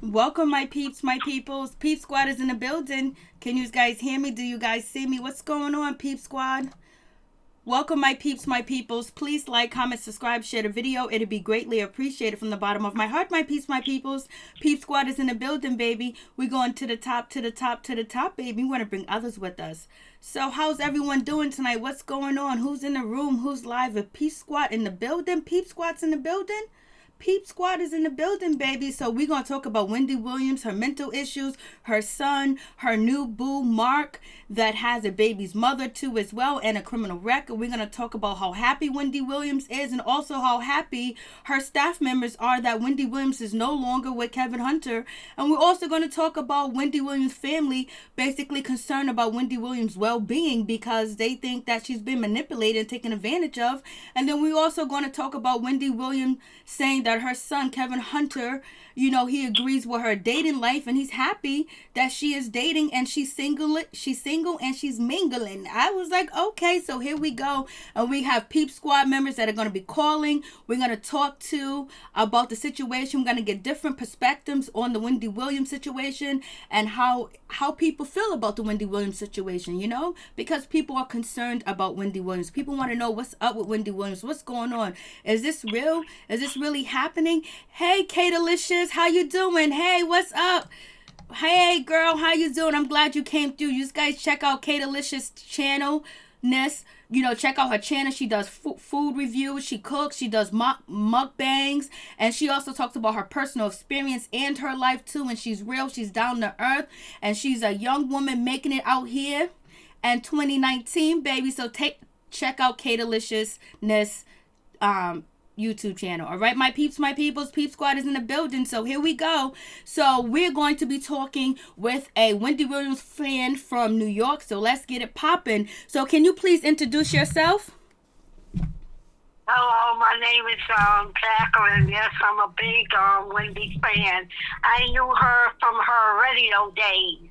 Welcome, my peeps, my peoples. Peep Squad is in the building. Can you guys hear me? Do you guys see me? What's going on, Peep Squad? Welcome, my peeps, my peoples. Please like, comment, subscribe, share the video. It'd be greatly appreciated from the bottom of my heart, my peeps, my peoples. Peep Squad is in the building, baby. We're going to the top, to the top, to the top, baby. We want to bring others with us. So, how's everyone doing tonight? What's going on? Who's in the room? Who's live? With Peep Squad in the building? Peep Squad's in the building? Peep Squad is in the building, baby. So we're going to talk about Wendy Williams, her mental issues, her son, her new boo, Mark, that has a baby's mother too as well, and a criminal record. We're going to talk about how happy Wendy Williams is and also how happy her staff members are that Wendy Williams is no longer with Kevin Hunter. And we're also going to talk about Wendy Williams' family basically concerned about Wendy Williams' well-being because they think that she's been manipulated and taken advantage of. And then we're also going to talk about Wendy Williams saying that her son Kevin Hunter, he agrees with her dating life and he's happy that she is dating and she's single and she's mingling. I was like, okay, so here we go. And we have Peep Squad members that are going to be calling. We're going to talk to about the situation. We're going to get different perspectives on the Wendy Williams situation and how people feel about the Wendy Williams situation, because people are concerned about Wendy Williams. People want to know what's up with Wendy Williams. What's going on? Is this real? Is this really happening? Hey, Kate-alicious, how you doing? Hey, what's up? Hey, girl, how you doing? I'm glad you came through. You guys check out Kate-alicious channel. Check out her channel. She does food reviews. She cooks. She does mukbangs. And she also talks about her personal experience and her life too. And she's real. She's down to earth. And she's a young woman making it out here in 2019, baby. So check out Kate-aliciousness YouTube channel. All right, my peeps, my peoples. Peep Squad is in the building. So here we go. So we're going to be talking with a Wendy Williams fan from New York. So let's get it popping. So can you please introduce yourself? Hello, my name is Jacqueline. Yes, I'm a big Wendy fan. I knew her from her radio days,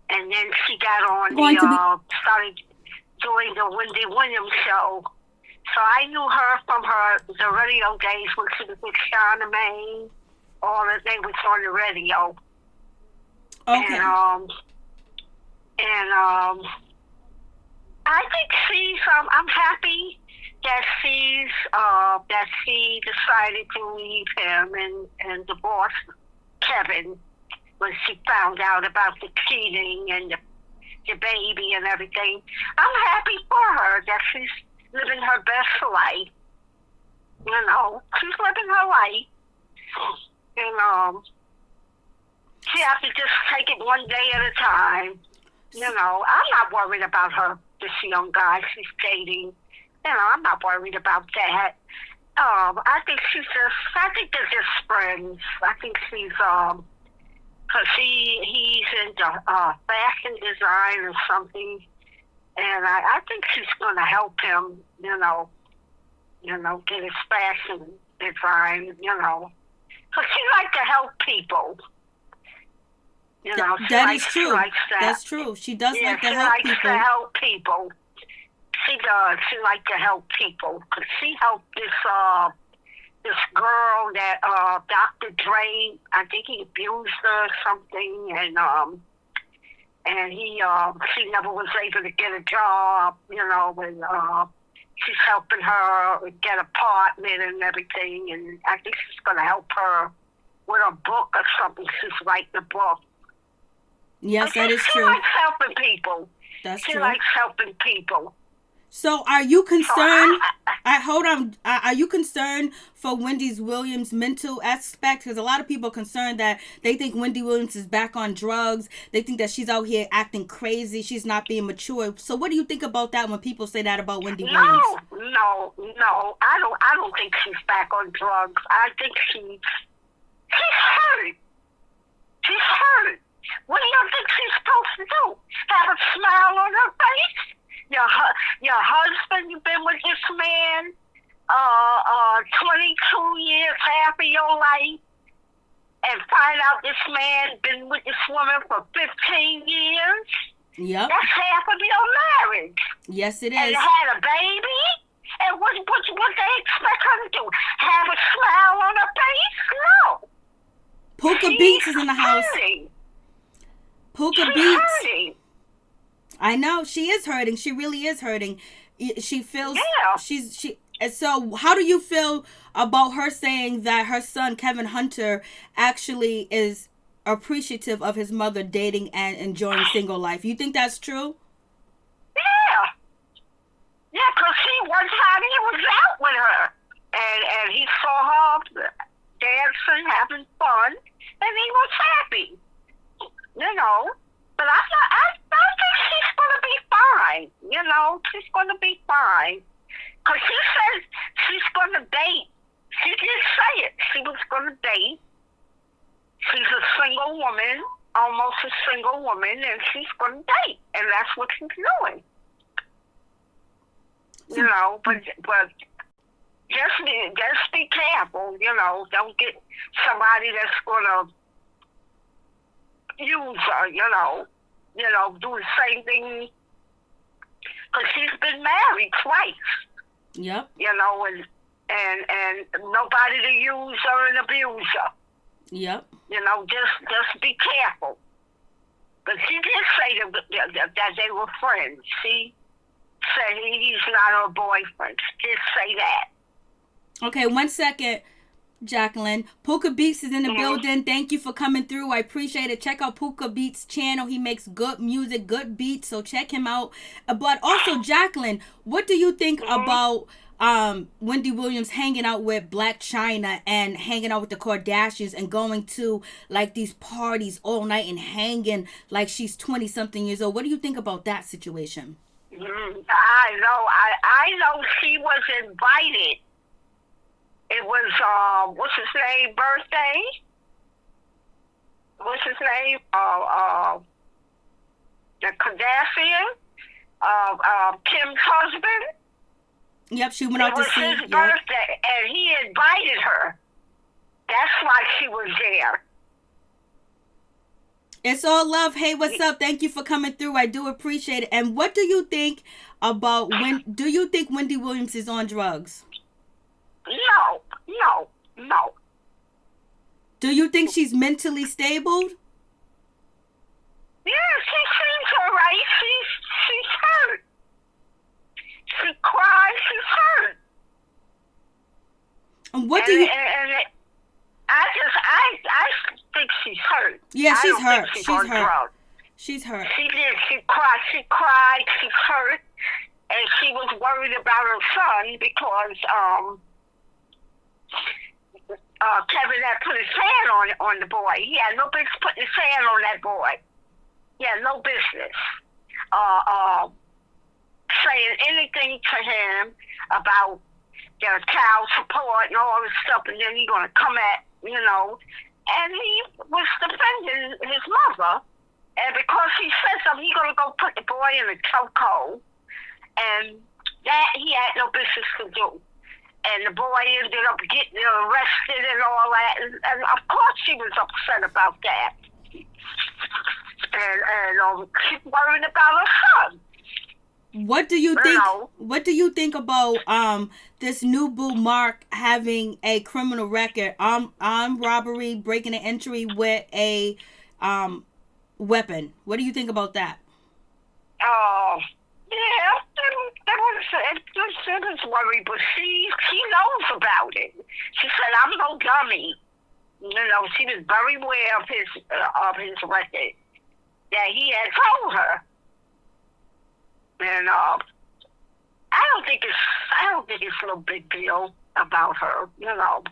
and then she got on started doing the Wendy Williams show. So I knew her from the radio days when she was with Charlamagne, all that they was on the radio. Okay. And I think I'm happy that she decided to leave him and divorce Kevin when she found out about the cheating and the baby and everything. I'm happy for her that she's living her best life. She's living her life. And she has to just take it one day at a time. I'm not worried about this young guy she's dating. I'm not worried about that. I think they're just friends. I think she's, cause he's into, fashion design or something. And I think she's going to help him, get his fashion design, Because she likes to help people. That is true. That's true. She does like to help people. She likes to help people. She does. She likes to help people. Because she helped this girl that Dr. Dre, I think he abused her or something, and she never was able to get a job, and she's helping her get an apartment and everything, and I think she's going to help her with a book or something. She's writing a book. Yes, that is true. She likes helping people. She likes helping people. So are you concerned? Hold on. Are you concerned for Wendy Williams' mental aspect? Because a lot of people are concerned that they think Wendy Williams is back on drugs. They think that she's out here acting crazy. She's not being mature. So what do you think about that when people say that about Wendy Williams? No. I don't think she's back on drugs. I think she's hurt. She's hurt. What do you think she's supposed to do? Have a smile on her face? Your husband, you've been with this man 22 years, half of your life, and find out this man been with this woman for 15 years? Yep. That's half of your marriage. Yes, it is. And had a baby? And what they expect her to do? Have a smile on her face? No. Beats is in the house. Hurting. Puka She's Beats. hurting. I know she is hurting. She really is hurting. She feels she. And so, how do you feel about her saying that her son Kevin Hunter actually is appreciative of his mother dating and enjoying single life? You think that's true? Yeah. Yeah, because one time he was out with her, and he saw her dancing, having fun, and he was happy. You know, but I think she's going to be fine. You know, she's going to be fine. Because she says she's going to date. She did say it. She was going to date. She's a single woman, almost a single woman, and she's going to date. And that's what she's doing. You know, but just be careful, you know. Don't get somebody that's going to use her, you know, do the same thing. Because she's been married twice. Yep. You know, and nobody to use her and abuse her. Yep. You know, just be careful. But she did say that they were friends. She said he's not her boyfriend. She did say that. Okay, 1 second, Jacqueline. Puka Beats is in the building. Thank you for coming through. I appreciate it. Check out Puka Beats' channel. He makes good music, good beats, so check him out. But also, Jacqueline, what do you think about Wendy Williams hanging out with Black China and hanging out with the Kardashians and going to like these parties all night and hanging like she's 20-something years old? What do you think about that situation? I know she was invited. It was, what's his name, birthday? What's his name? The Kardashian, Kim's husband. Yep, she went out to see. It was his birthday, and he invited her. That's why she was there. It's all love. Hey, what's up? Thank you for coming through. I do appreciate it. And what do you think about do you think Wendy Williams is on drugs? No. Do you think she's mentally stable? Yeah, she seems all right. She's hurt. She cries. She's hurt. And what do you? I think she's hurt. Yeah, she's hurt. She's hurt. Drugs. She's hurt. She did. She cried. She's hurt, and she was worried about her son because Kevin had put his hand on the boy. He had no business putting his hand on that boy. He had no business saying anything to him about their child support and all this stuff, and then he's going to come at, you know. And he was defending his mother, and because he said something, he's going to go put the boy in a chokehold, and that he had no business to do. And the boy ended up getting arrested and all that. And of course she was upset about that. And she's worried about her son. What do you think? What do you think about this new boo Mark having a criminal record, armed robbery, breaking and entry with a weapon? What do you think about that? Oh, yeah, it was worry, but she knows about it. She said, "I'm no dummy." You know, she was very aware of his record that he had told her. And I don't think it's no big deal about her, you know.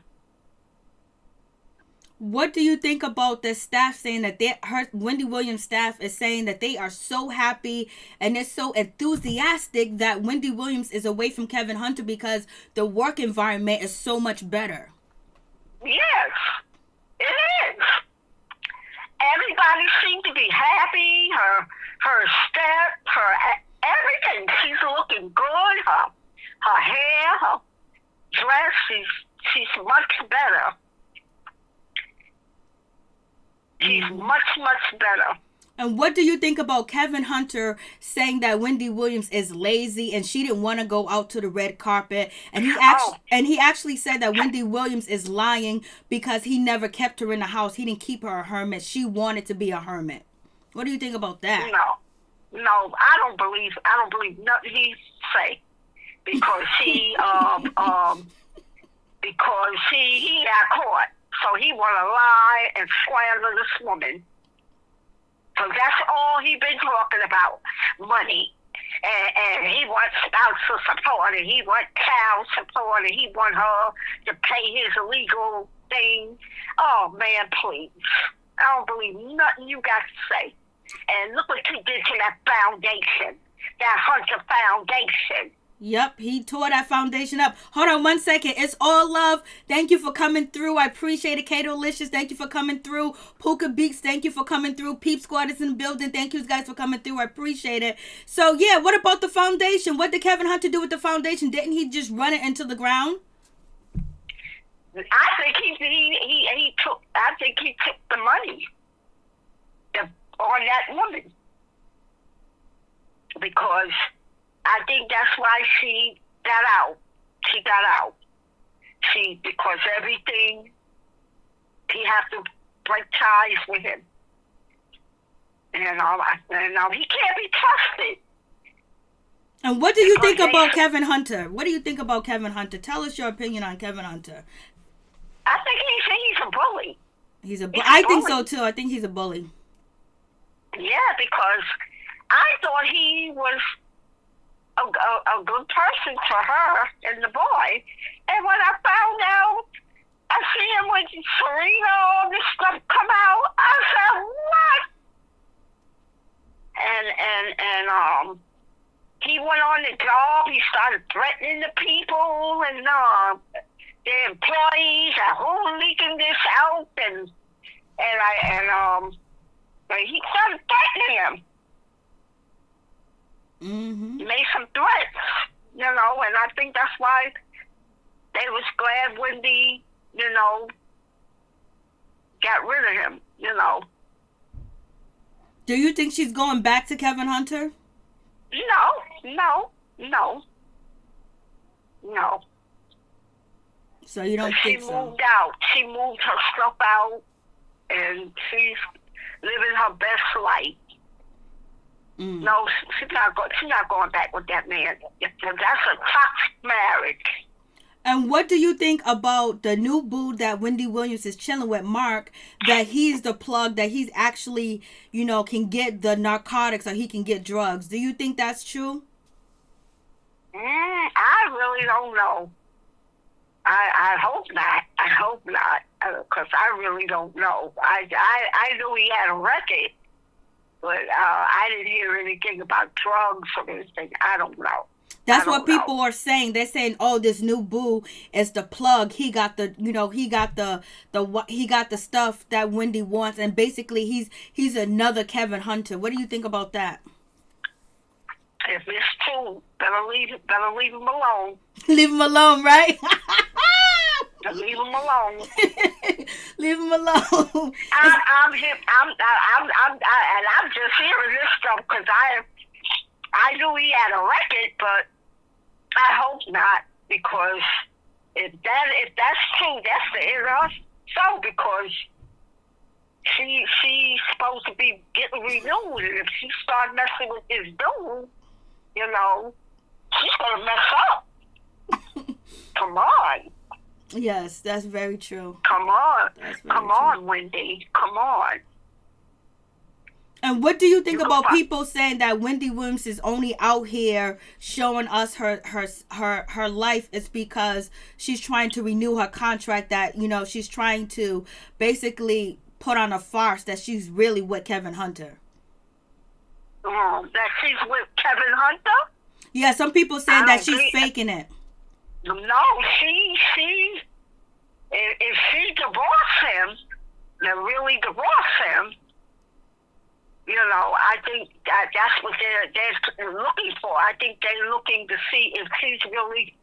What do you think about the staff saying that Wendy Williams staff is saying that they are so happy and they're so enthusiastic that Wendy Williams is away from Kevin Hunter because the work environment is so much better? Yes, it is. Everybody seemed to be happy. Her step, her everything. She's looking good. Her hair, her dress. She's much better. She's much better. And what do you think about Kevin Hunter saying that Wendy Williams is lazy and she didn't want to go out to the red carpet? Oh, And he actually said that Wendy Williams is lying because he never kept her in the house. He didn't keep her a hermit. She wanted to be a hermit. What do you think about that? no, I don't believe nothing he say because because he got caught, so he want to lie and slander this woman. So that's all he been talking about, money. And he wants spousal support, and he wants child support, and he want her to pay his legal thing. Oh, man, please. I don't believe nothing you got to say. And look what you did to that foundation, that Hunter Foundation. Yep, he tore that foundation up. Hold on 1 second. It's all love. Thank you for coming through. I appreciate it. Kato Licious, thank you for coming through. Puka Beats, thank you for coming through. Peep Squad is in the building. Thank you guys for coming through. I appreciate it. So, yeah, what about the foundation? What did Kevin Hunter do with the foundation? Didn't he just run it into the ground? I think he took the money on that woman because I think that's why she got out. Because everything, he have to break ties with him. And he can't be trusted. And what do you think about Kevin Hunter? What do you think about Kevin Hunter? Tell us your opinion on Kevin Hunter. I think he's a bully. I think so too. I think he's a bully. Yeah, because I thought he was a good person for her and the boy. And when I found out, I see him with Serena, all this stuff come out. I said, what? And he went on the job. He started threatening the people and the employees. Who's leaking this out? And he started threatening him. Mm-hmm. He made some threats, and I think that's why they was glad Wendy, got rid of him, Do you think she's going back to Kevin Hunter? No. So you don't think so? She moved out. She moved her stuff out, and she's living her best life. No, she's not going back with that man. That's a toxic marriage. And what do you think about the new boo that Wendy Williams is chilling with, Mark, that he's the plug, that he's actually, can get the narcotics or he can get drugs? Do you think that's true? I really don't know. I hope not. Because I really don't know. I knew he had a record. But I didn't hear anything about drugs or anything. I don't know. That's what people are saying. They're saying, "Oh, this new boo is the plug. He got the, he got the stuff that Wendy wants, and basically he's another Kevin Hunter." What do you think about that? If it's true, better leave him alone. Leave him alone, right? Leave him alone. Leave him alone. I'm just hearing this stuff because I knew he had a record, but I hope not, because if that's true, that's the error. So because she's supposed to be getting renewed, and if she start messing with this dude, she's gonna mess up. Come on. Yes, that's very true. Come on, Wendy. Come on. And what do you think about people saying that Wendy Williams is only out here showing us her life is because she's trying to renew her contract, that, she's trying to basically put on a farce that she's really with Kevin Hunter? That she's with Kevin Hunter? Yeah, some people saying that she's faking it. No, if she divorced him, and really divorced him, I think that's what they're looking for. I think they're looking to see if she's really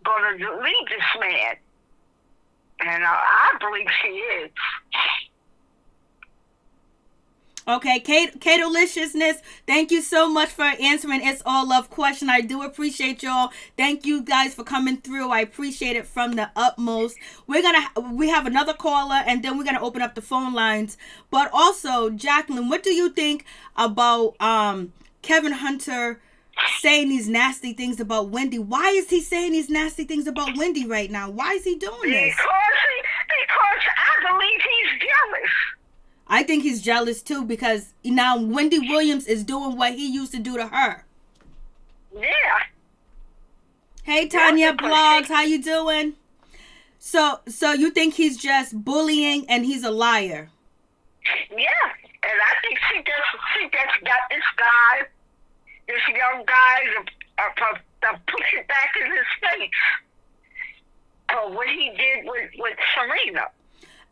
going to leave this man. And I believe she is. Okay, Kate-Deliciousness, thank you so much for answering It's All Love question. I do appreciate y'all. Thank you guys for coming through. I appreciate it from the utmost. We have another caller, and then we're gonna open up the phone lines. But also, Jacqueline, what do you think about Kevin Hunter saying these nasty things about Wendy? Why is he saying these nasty things about Wendy right now? Why is he doing this? Because I believe he's jealous. I think he's jealous too, because now Wendy Williams is doing what he used to do to her. Yeah. Hey Tanya Blogs, how you doing? So you think he's just bullying and he's a liar? Yeah, and I think she just got this young guy to push it back in his face for what he did with Serena.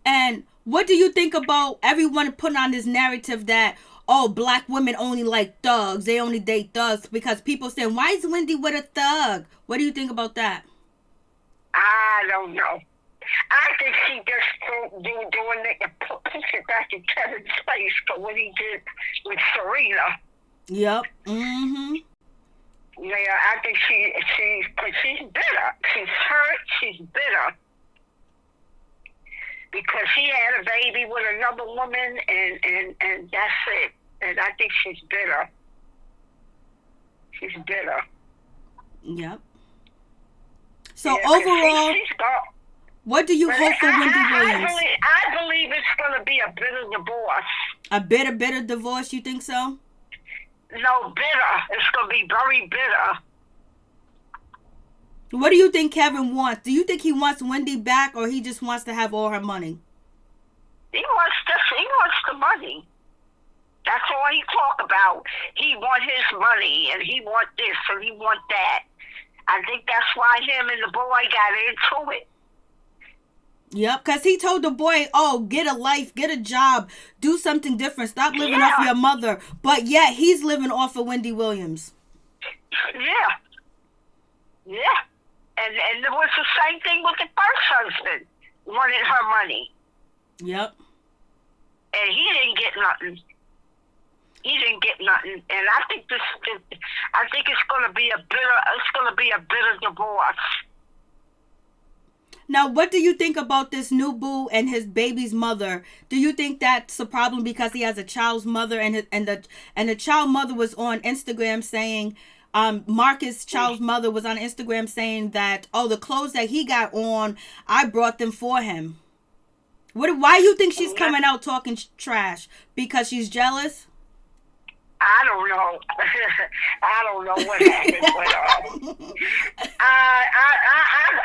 And what do you think about everyone putting on this narrative that, oh, black women only like thugs, they only date thugs, because people saying, why is Wendy with a thug? What do you think about that? I don't know. I think she just doing it to push it back in Kevin's face for what he did with Serena. Yep. Mm-hmm. Yeah, I think she's bitter. She's hurt. She's bitter because he had a baby with another woman, and that's it. And I think she's bitter. She's bitter. Yep. So yeah, overall, what do you hope for Wendy Williams? I believe it's going to be a bitter divorce. A bitter divorce, you think so? No, bitter. It's going to be very bitter. What do you think Kevin wants? Do you think he wants Wendy back, or he just wants to have all her money? He wants the money. That's all he talk about. He want his money, and he want this, and he want that. I think that's why him and the boy got into it. Yep, because he told the boy, oh, get a life, get a job, do something different, stop living off your mother. But yet, he's living off of Wendy Williams. Yeah. Yeah. And it was the same thing with the first husband. Wanted her money. Yep. And he didn't get nothing. And I think it's gonna be a bitter divorce. Now, what do you think about this new boo and his baby's mother? Do you think that's a problem because he has a child's mother, and the child mother was on Instagram saying, Marcus' child's mother was on Instagram saying that, oh, the clothes that he got on, I brought them for him. Why do you think she's coming out talking trash? Because she's jealous? I don't know. I don't know what happened, but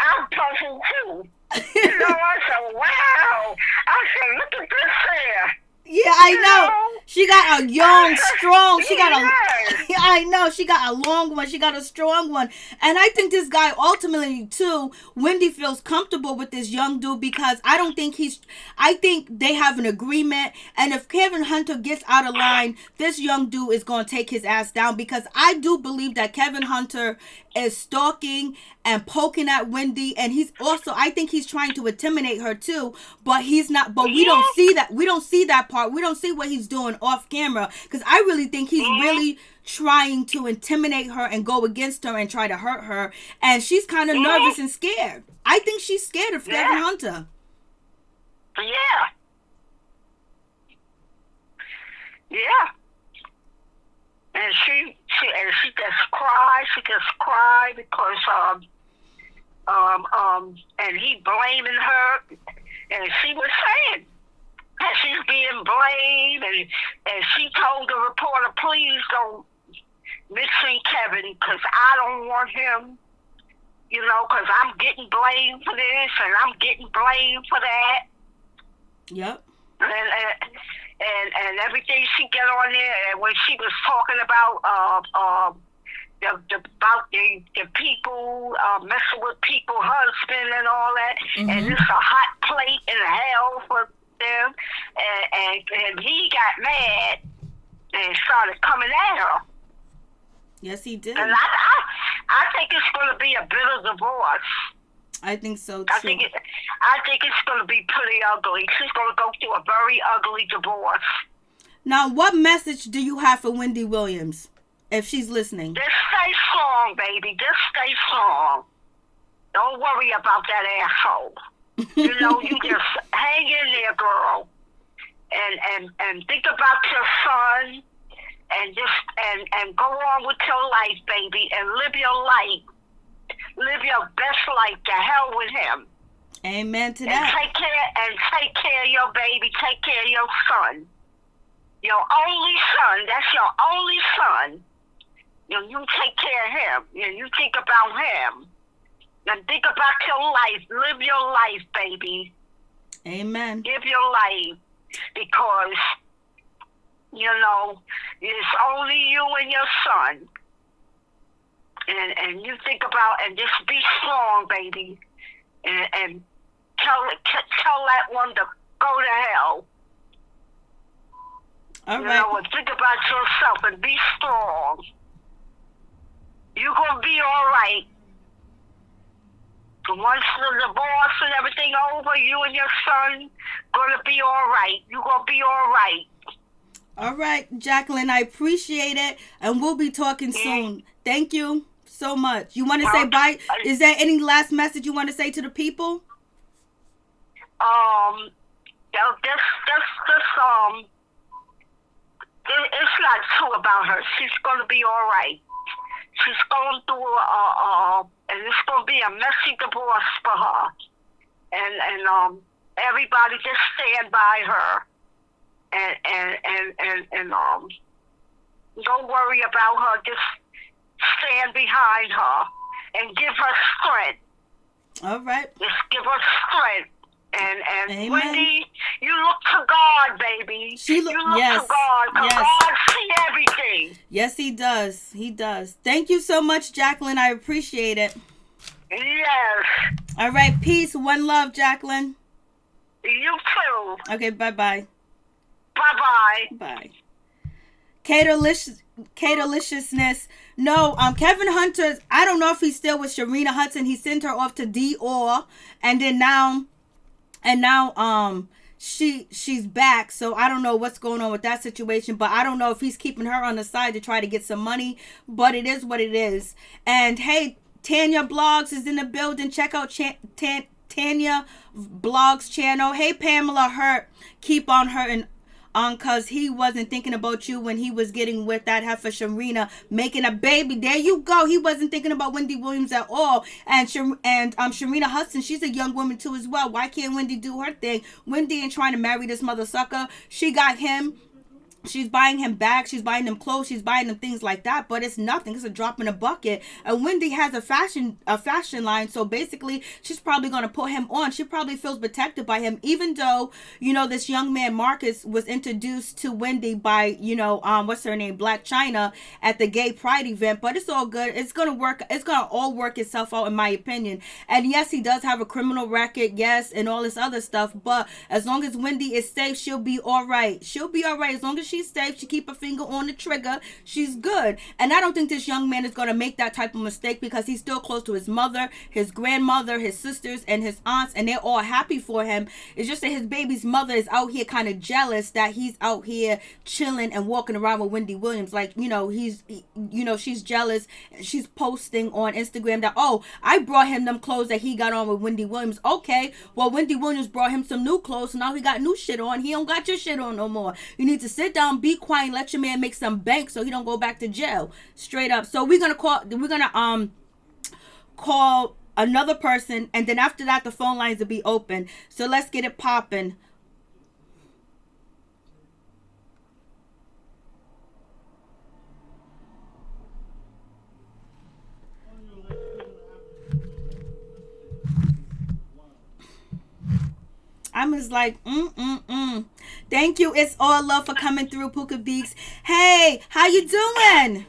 I'm puzzled too. You know, I said, wow. I said, look at this here. Yeah, I know. She got a young, strong. I know. She got a long one. She got a strong one. And I think this guy ultimately, too, Wendy feels comfortable with this young dude because I think they have an agreement. And if Kevin Hunter gets out of line, this young dude is going to take his ass down, because I do believe that Kevin Hunter is stalking and poking at Wendy, and I think he's trying to intimidate her too, but he's not, but we don't see that part. We don't see what he's doing off camera, because I really think he's really trying to intimidate her and go against her and try to hurt her, and she's kind of nervous and scared. I think she's scared of Kevin Hunter. Yeah. And she just cried. She just cried because and he blaming her, and she was saying that she's being blamed, and she told the reporter, please don't mention Kevin, because I don't want him, you know, because I'm getting blamed for this and I'm getting blamed for that. Yep. And everything she get on there, and when she was talking about the people messing with people, husband and all that, and it's a hot plate in hell for them, and he got mad and started coming at her. Yes, he did. And I think it's going to be a bitter divorce. I think so too. I think it's going to be pretty ugly. She's going to go through a very ugly divorce. Now, what message do you have for Wendy Williams, if she's listening? Just stay strong, baby. Just stay strong. Don't worry about that asshole. You know, you just hang in there, girl, and think about your son, and just go on with your life, baby, and live your life. Live your best life. To hell with him. Amen to that. And take care of your baby. Take care of your son. Your only son. That's your only son. You take care of him. You think about him. And think about your life. Live your life, baby. Amen. Live your life. Because, it's only you and your son. And you think about, and just be strong, baby. And tell that one to go to hell. All right. And think about yourself and be strong. You're going to be all right. Once the divorce and everything over, you and your son going to be all right. You're going to be all right. All right, Jacqueline, I appreciate it. And we'll be talking soon. Thank you so much. You want to say bye? Is there any last message you want to say to the people? It's not true about her. She's going to be all right. She's going through and it's going to be a messy divorce for her. And everybody just stand by her. And don't worry about her. Just stand behind her and give her strength. All right. Just give her strength. And Amen. Wendy, you look to God, baby. You look to God, because God sees everything. Yes, he does. He does. Thank you so much, Jacqueline. I appreciate it. Yes. All right. Peace. One love, Jacqueline. You too. Okay. Bye-bye. Bye-bye. Bye. Kate-aliciousness. No, Kevin Hunter, I don't know if he's still with Sharina Hudson. He sent her off to Dior, and then now she's back. So I don't know what's going on with that situation, but I don't know if he's keeping her on the side to try to get some money, but it is what it is. And hey, Tanya Blogs is in the building. Check out Tanya Blogs channel. Hey, Pamela Hurt, keep on hurting cause he wasn't thinking about you when he was getting with that heifer Sharina, making a baby. There you go. He wasn't thinking about Wendy Williams at all. And Sharina Hudson, she's a young woman too as well. Why can't Wendy do her thing? Wendy ain't trying to marry this mother sucker. She got him. She's buying him bags, she's buying him clothes, she's buying him things like that, but it's nothing. It's a drop in a bucket. And Wendy has a fashion line, so basically she's probably going to put him on. She probably feels protected by him, even though, this young man Marcus was introduced to Wendy by, what's her name, Black China, at the gay pride event. But it's all good. It's going to work. It's going to all work itself out, in my opinion. And yes, he does have a criminal record, yes, and all this other stuff, but as long as Wendy is safe, she'll be all right. She'll be all right. As long as she's safe, she keep her finger on the trigger, she's good. And I don't think this young man is going to make that type of mistake, because he's still close to his mother, his grandmother, his sisters, and his aunts, and they're all happy for him. It's just that his baby's mother is out here kind of jealous that he's out here chilling and walking around with Wendy Williams. Like, she's jealous. She's posting on Instagram that, oh, I brought him them clothes that he got on with Wendy Williams. Okay, well, Wendy Williams brought him some new clothes, so now he got new shit on. He don't got your shit on no more. You need to sit down, be quiet, and let your man make some bank so he don't go back to jail. Straight up. So we're gonna call another person, and then after that the phone lines will be open. So let's get it popping. I'm just like, Thank you. It's all love for coming through, Puka Beaks. Hey, how you doing?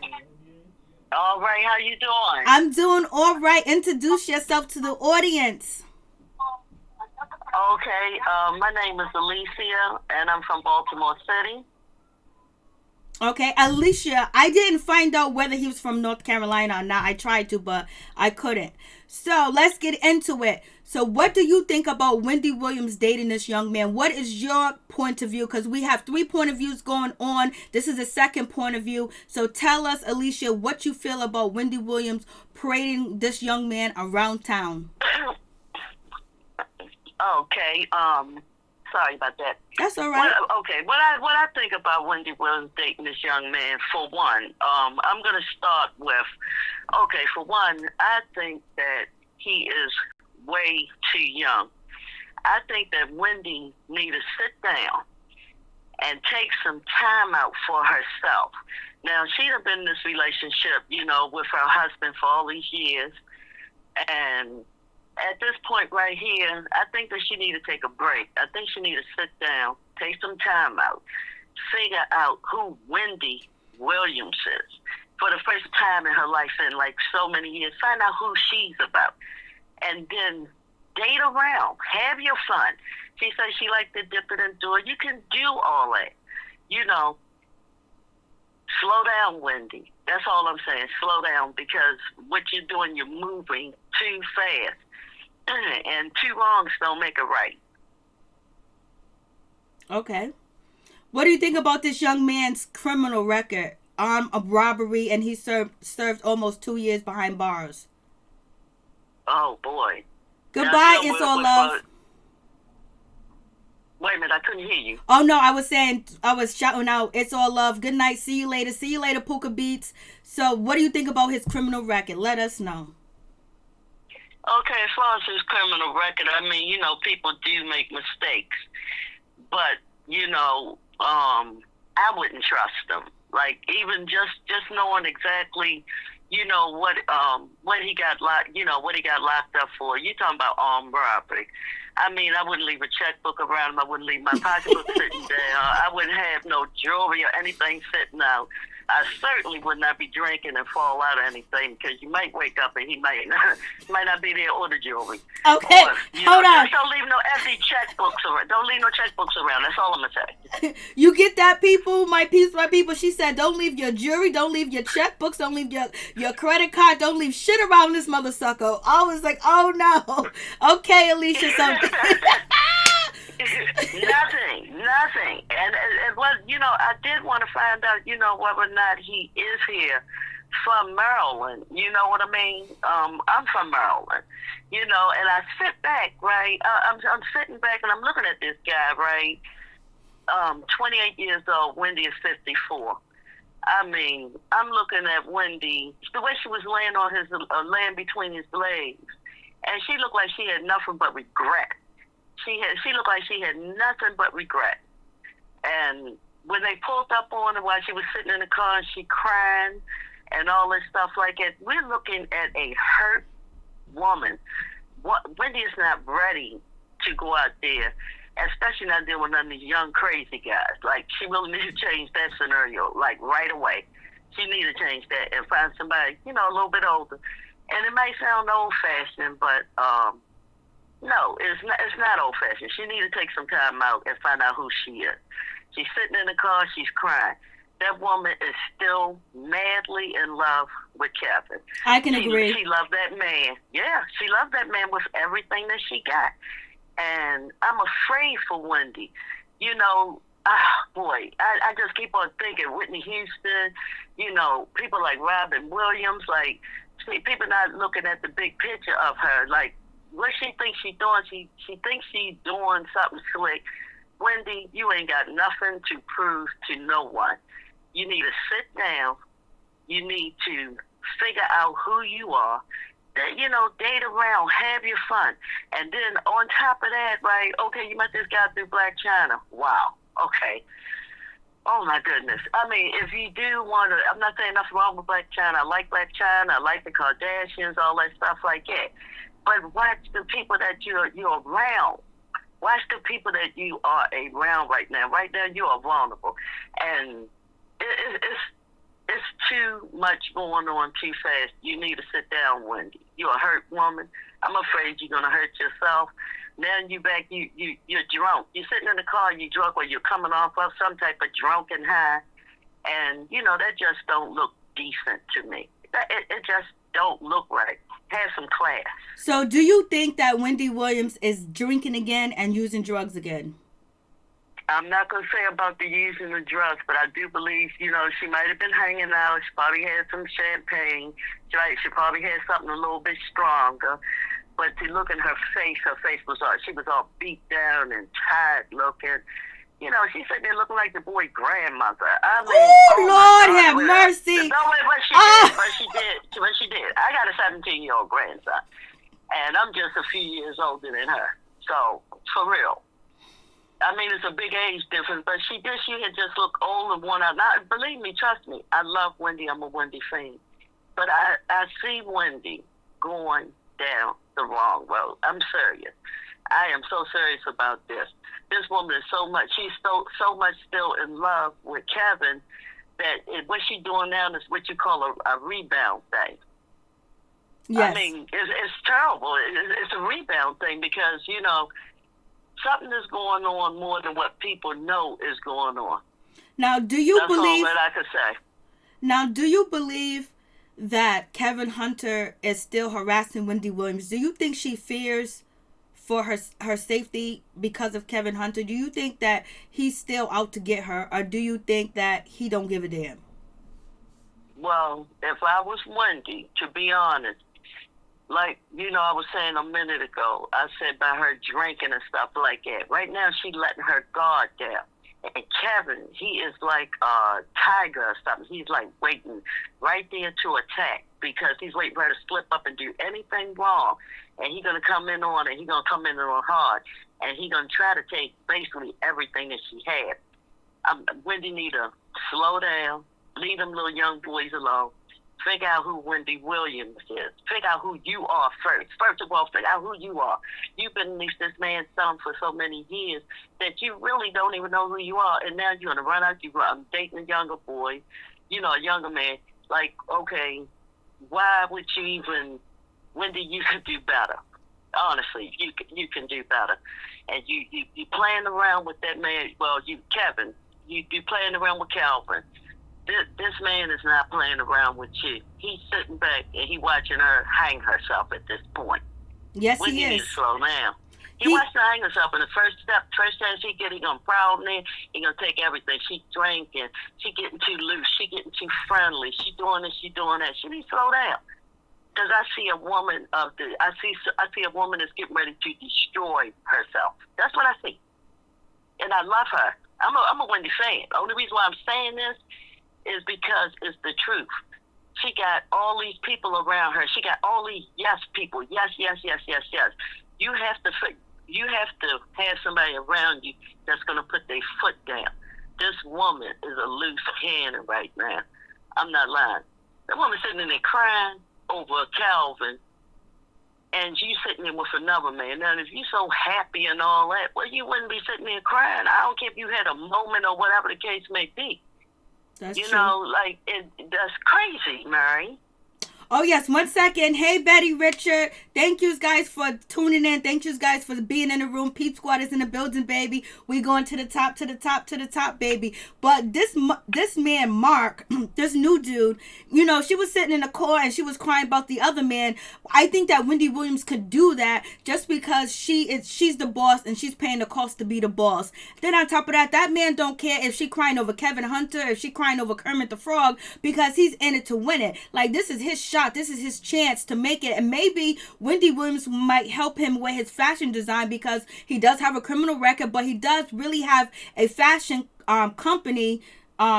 All right, how you doing? I'm doing all right. Introduce yourself to the audience. Okay, my name is Alicia, and I'm from Baltimore City. Okay, Alicia, I didn't find out whether he was from North Carolina or not. I tried to, but I couldn't. So let's get into it. So, what do you think about Wendy Williams dating this young man? What is your point of view? Because we have 3 point of views going on. This is the second point of view. So, tell us, Alicia, what you feel about Wendy Williams parading this young man around town. Okay. Sorry about that. That's all right. What I think about Wendy Williams dating this young man, for one, I'm gonna start with, for one, I think that he is way too young. I think that Wendy need to sit down and take some time out for herself. Now, she'd have been in this relationship, with her husband for all these years, and at this point right here, I think that she need to take a break. I think she need to sit down, take some time out, figure out who Wendy Williams is for the first time in her life in like so many years. Find out who she's about, and then date around, have your fun. She says she likes to dip it and do it. You can do all that, Slow down, Wendy. That's all I'm saying. Slow down, because what you're doing, you're moving too fast. And 2 wrongs don't make a right. Okay. What do you think about this young man's criminal record? Of robbery, and he served almost 2 years behind bars. Oh, boy. Goodbye, It's All Love. Wait a minute, I couldn't hear you. Oh, no, I was shouting out, It's All Love. Good night, see you later. See you later, Puka Beats. So, what do you think about his criminal record? Let us know. Okay, as far as his criminal record, I mean, people do make mistakes. But, I wouldn't trust him. Like, even just knowing exactly, what he got locked up for. You talking about armed robbery. I mean, I wouldn't leave a checkbook around him. I wouldn't leave my pocketbook sitting down. I wouldn't have no jewelry or anything sitting out. I certainly would not be drinking and fall out or anything, because you might wake up and he might not be there or the jewelry. Okay, hold on. Just don't leave no empty checkbooks around. Don't leave no checkbooks around. That's all I'm going to say. You get that, people? My people. She said, don't leave your jewelry, don't leave your checkbooks, don't leave your credit card, don't leave shit around this mother sucker. I was like, oh no. Okay, Alicia, so... Nothing. And I did want to find out, whether or not he is here from Maryland. You know what I mean? I'm from Maryland, and I sit back, right? I'm sitting back and I'm looking at this guy, right? 28 years old. Wendy is 54. I mean, I'm looking at Wendy, the way she was laying on his laying between his legs, and she looked like she had nothing but regret. She looked like she had nothing but regret. And when they pulled up on her while she was sitting in the car and she crying and all this stuff like that, we're looking at a hurt woman. Wendy is not ready to go out there, especially not dealing with none of these young crazy guys. Like, she really needs to change that scenario, like, right away. She needs to change that and find somebody, a little bit older. And it might sound old-fashioned, but no, it's not old-fashioned. She needs to take some time out and find out who she is. She's sitting in the car, she's crying. That woman is still madly in love with Kevin. I can agree. She loved that man. Yeah, she loved that man with everything that she got. And I'm afraid for Wendy. I just keep on thinking Whitney Houston, people like Robin Williams, like, people not looking at the big picture of her. Like, what she thinks she's doing, she thinks she's doing something slick. Wendy, you ain't got nothing to prove to no one. You need to sit down. You need to figure out who you are. Date around, have your fun. And then on top of that, right, okay, you met this guy through Black China. Wow, okay. Oh, my goodness. I mean, if you do want to, I'm not saying nothing wrong with Black China. I like Black China. I like the Kardashians, all that stuff like that. But watch the people that you're around. Watch the people that you are around right now. Right now, you are vulnerable. And it's too much going on too fast. You need to sit down, Wendy. You're a hurt woman. I'm afraid you're going to hurt yourself. Now you're you're drunk. You're sitting in the car, you're drunk, or you're coming off of some type of drunken high. And, that just don't look decent to me. It just don't look right. Have some class. So do you think that Wendy Williams is drinking again and using drugs again? I'm not going to say about the using the drugs, but I do believe, she might have been hanging out. She probably had some champagne. She probably had something a little bit stronger. But to look at her face she was all beat down and tired looking. She's sitting there looking like the boy grandmother. I mean, Lord have mercy. No, but she did. I got a 17-year-old grandson, and I'm just a few years older than her. So, for real. I mean, it's a big age difference, but she had just looked old and worn out. Now, believe me, trust me, I love Wendy. I'm a Wendy fan. But I see Wendy going down the wrong road. I'm serious. I am so serious about this. This woman is she's so much still in love with Kevin that what she's doing now is what you call a rebound thing. Yes. I mean, it's terrible. It's a rebound thing because, something is going on more than what people know is going on. Now, do you believe... That's all that I could say. Now, do you believe that Kevin Hunter is still harassing Wendy Williams? Do you think she fears for her safety because of Kevin Hunter? Do you think that he's still out to get her, or do you think that he don't give a damn? Well, if I was Wendy, to be honest, like, I was saying a minute ago, I said about her drinking and stuff like that. Right now, she's letting her guard down. And Kevin, he is like a tiger or something. He's like waiting right there to attack because he's waiting for her to slip up and do anything wrong. And he's going to come in on it. He's going to come in on hard. And he's going to try to take basically everything that she had. Wendy need to slow down, leave them little young boys alone. Figure out who Wendy Williams is. Figure out who you are first. First of all, figure out who you are. You've been beneath this man's thumb for so many years that you really don't even know who you are. And now you're going to run out. I'm dating a younger boy, a younger man. Like, okay, why would you even, Wendy, you could do better. Honestly, you can do better. And you playing around with that man. Well, Kevin, you playing around with Calvin. This man is not playing around with you. He's sitting back and he watching her hang herself at this point. Yes, he is. Need to slow down. He wants to hang herself, and the first chance he get, he gonna proud in. He gonna take everything. She drinking. She getting too loose. She getting too friendly. She doing this. She doing that. She needs to slow down. Because I see a woman I see a woman that's getting ready to destroy herself. That's what I see, and I love her. I'm a Wendy fan. The only reason why I'm saying this is because it's the truth. She got all these people around her. She got all these yes people. Yes, yes, yes, yes, yes. You have to have somebody around you that's going to put their foot down. This woman is a loose cannon right now. I'm not lying. That woman sitting in there crying over Calvin, and you sitting there with another man. Now, if you so happy and all that, well, you wouldn't be sitting there crying. I don't care if you had a moment or whatever the case may be. That's true. That's crazy, Mary. Oh, yes. 1 second. Hey, Betty, Richard. Thank you guys for tuning in. Thank you guys for being in the room. Peep Squad is in the building, baby. We going to the top, to the top, to the top, baby. But this man, Mark, this new dude, she was sitting in the car and she was crying about the other man. I think that Wendy Williams could do that just because she's the boss and she's paying the cost to be the boss. Then on top of that, that man don't care if she crying over Kevin Hunter, if she crying over Kermit the Frog, because he's in it to win it. Like, this is his shot. This is his chance to make it. And maybe Wendy Williams might help him with his fashion design because he does have a criminal record, but he does really have a fashion company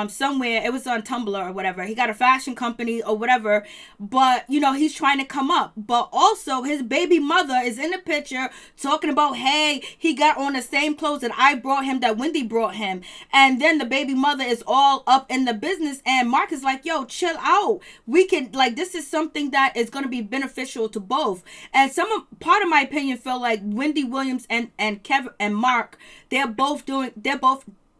somewhere. It was on Tumblr or whatever. He got a fashion company or whatever, but he's trying to come up. But also his baby mother is in the picture talking about, hey, he got on the same clothes that I brought him, that Wendy brought him. And then the baby mother is all up in the business, and Mark is like, yo, chill out. We can, this is something that is going to be beneficial to both. And part of my opinion feel like Wendy Williams and Kevin and Mark,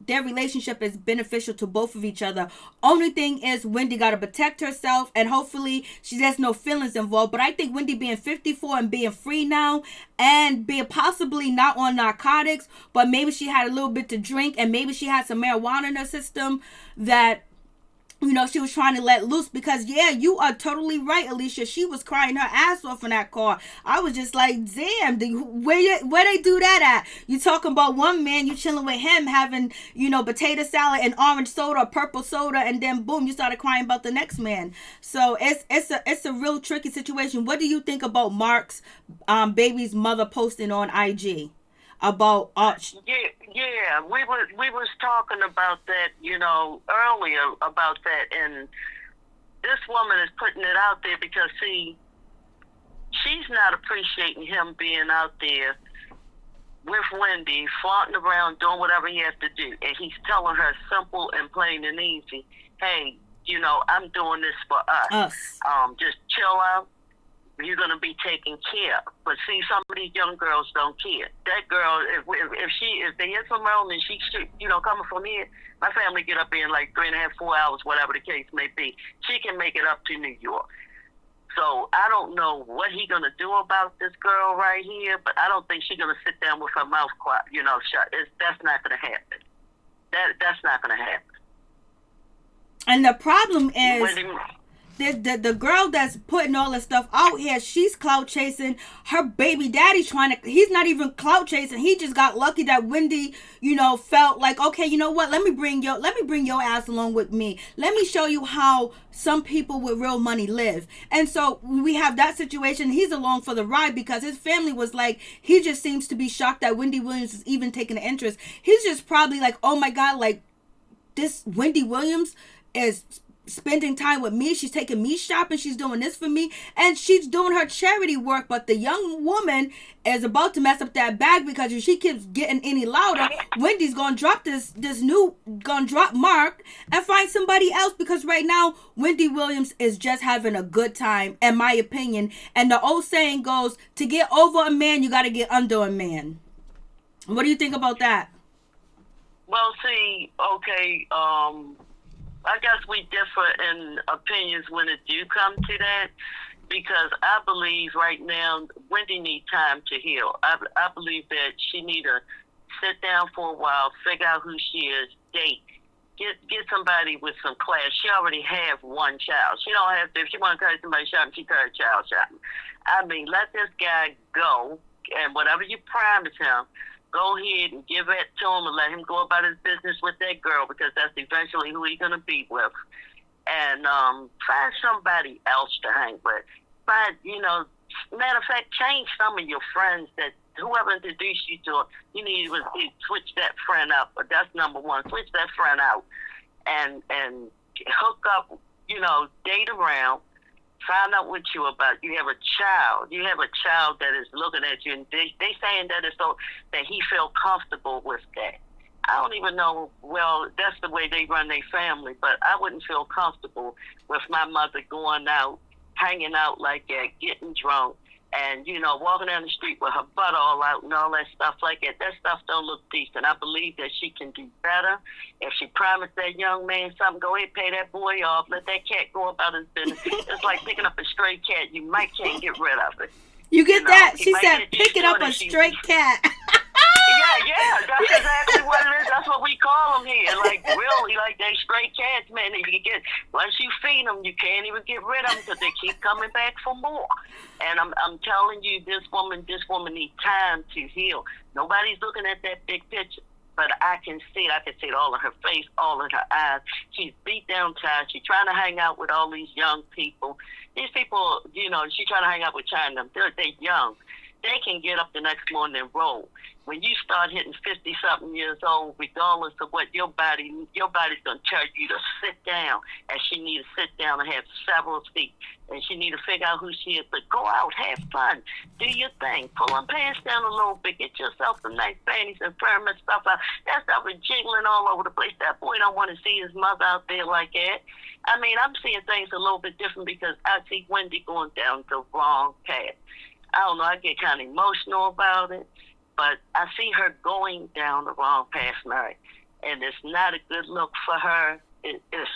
their relationship is beneficial to both of each other. Only thing is Wendy got to protect herself, and hopefully there's no feelings involved. But I think Wendy being 54 and being free now and being possibly not on narcotics, but maybe she had a little bit to drink and maybe she had some marijuana in her system, that she was trying to let loose because, yeah, you are totally right, Alicia. She was crying her ass off in that car. I was just like, damn, where they do that at? You talking about one man, you chilling with him, having, potato salad and orange soda or purple soda, and then boom, you started crying about the next man. So it's a real tricky situation. What do you think about Mark's baby's mother posting on IG? About yeah, we was talking about that, earlier about that, and this woman is putting it out there because see, she's not appreciating him being out there with Wendy, flaunting around, doing whatever he has to do, and he's telling her simple and plain and easy, hey, I'm doing this for us. Just chill out. You're going to be taken care of. But see, some of these young girls don't care. That girl, if they hit from Maryland and she's, coming from here, my family get up in like 3.5, 4 hours, whatever the case may be. She can make it up to New York. So I don't know what he's going to do about this girl right here, but I don't think she's going to sit down with her mouth shut. That's not going to happen. That's not going to happen. And the problem is, the girl that's putting all this stuff out here, she's clout chasing. Her baby daddy he's not even clout chasing. He just got lucky that Wendy, felt like, okay, you know what? Let me bring your ass along with me. Let me show you how some people with real money live. And so we have that situation. He's along for the ride because his family was like, he just seems to be shocked that Wendy Williams is even taking an interest. He's just probably like, oh my God, like this Wendy Williams is spending time with me. She's taking me shopping. She's doing this for me, and she's doing her charity work. But the young woman is about to mess up that bag because if she keeps getting any louder, Wendy's gonna drop gonna drop Mark and find somebody else. Because right now, Wendy Williams is just having a good time, in my opinion. And the old saying goes, to get over a man, you got to get under a man. What do you think about that? Well, see, okay, I guess we differ in opinions when it do come to that, because I believe right now Wendy needs time to heal. I believe that she need to sit down for a while, figure out who she is, date, get somebody with some class. She already have one child. She don't have to. If she want to carry somebody shopping, she carry a child shopping. I mean, let this guy go, and whatever you promise him, go ahead and give it to him and let him go about his business with that girl, because that's eventually who he's going to be with. And find somebody else to hang with. Matter of fact, change some of your friends that whoever introduced you to, you need to switch that friend up. But that's number one. Switch that friend out and hook up, date around. Find out what you about. You have a child. You have a child that is looking at you, and they saying that it's so that he feel comfortable with that. I don't even know. Well, that's the way they run their family, but I wouldn't feel comfortable with my mother going out, hanging out like that, getting drunk, and walking down the street with her butt all out and all that stuff like that. That stuff don't look decent. I believe that she can do better. If she promised that young man something, go ahead, pay that boy off. Let that cat go about his business. It's like picking up a stray cat. You can't get rid of it. You get that? She said, picking up a stray cat. Yeah, that's exactly what it is. That's what we call them here. Like, really, like they stray cats, man. Once you feed them, you can't even get rid of them because they keep coming back for more. And I'm telling you, this woman needs time to heal. Nobody's looking at that big picture, but I can see it. I can see it all in her face, all in her eyes. She's beat down tired. She's trying to hang out with all these young people. These people, she's trying to hang out with China. They're young. They can get up the next morning and roll. When you start hitting 50-something years old, regardless of what your body's going to tell you to sit down, and she need to sit down and have several seats, and she need to figure out who she is. But go out, have fun, do your thing, pull them pants down a little bit, get yourself some nice panties and pyramid stuff out. That stuff is jiggling all over the place. That boy don't want to see his mother out there like that. I mean, I'm seeing things a little bit different because I see Wendy going down the wrong path. I don't know, I get kind of emotional about it, but I see her going down the wrong path, Mary, and it's not a good look for her. It is.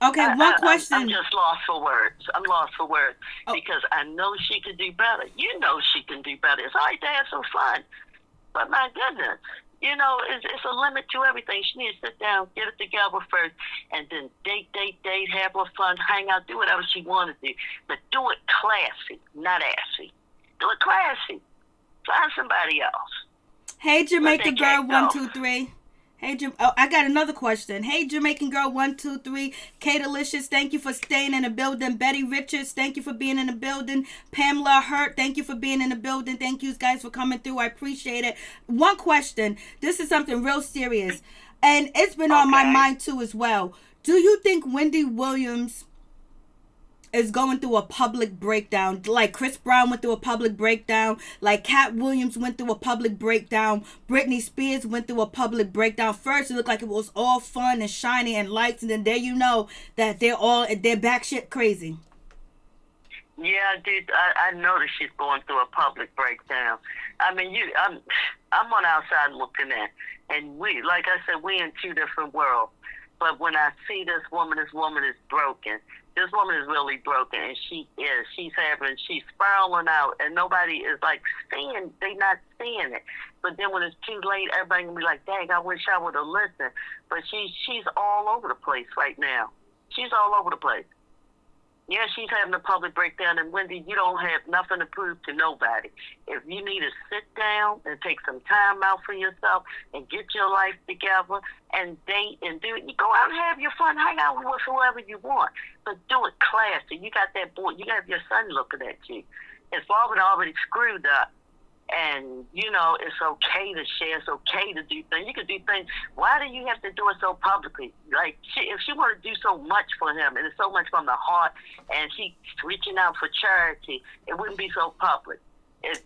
Okay, one question. I'm just lost for words. I'm lost for words because I know she could do better. You know she can do better. It's all right to have some fun, but my goodness, it's a limit to everything. She needs to sit down, get it together first, and then date, have her fun, hang out, do whatever she wants to do. But do it classy, not assy. Do it classy. Find somebody else. Hey, Jamaica Girl 123. Hey, I got another question. Hey, Jamaican Girl 123. K Delicious, thank you for staying in the building. Betty Richards, thank you for being in the building. Pamela Hurt, thank you for being in the building. Thank you guys for coming through. I appreciate it. One question. This is something real serious, and it's been on my mind too as well. Do you think Wendy Williams is going through a public breakdown, like Chris Brown went through a public breakdown, like Cat Williams went through a public breakdown, Britney Spears went through a public breakdown? First, it looked like it was all fun and shiny and lights, and then there you know that they're batshit crazy. Yeah, dude, I noticed she's going through a public breakdown. I mean, I'm on outside looking in, and like I said, we in two different worlds. But when I see this woman is broken. This woman is really broken, and she's spiraling out, and nobody is they not seeing it. But then when it's too late, everybody gonna be like, dang, I wish I would have listened. But she's all over the place right now. She's all over the place. Yeah, she's having a public breakdown, and Wendy, you don't have nothing to prove to nobody. If you need to sit down and take some time out for yourself and get your life together and date and do it, you go out and have your fun, hang out with whoever you want, but do it classy. You got that boy, you got your son looking at you. It's already screwed up. And, it's okay to share. It's okay to do things. You can do things. Why do you have to do it so publicly? Like, if she wanted to do so much for him, and it's so much from the heart, and she's reaching out for charity, it wouldn't be so public. This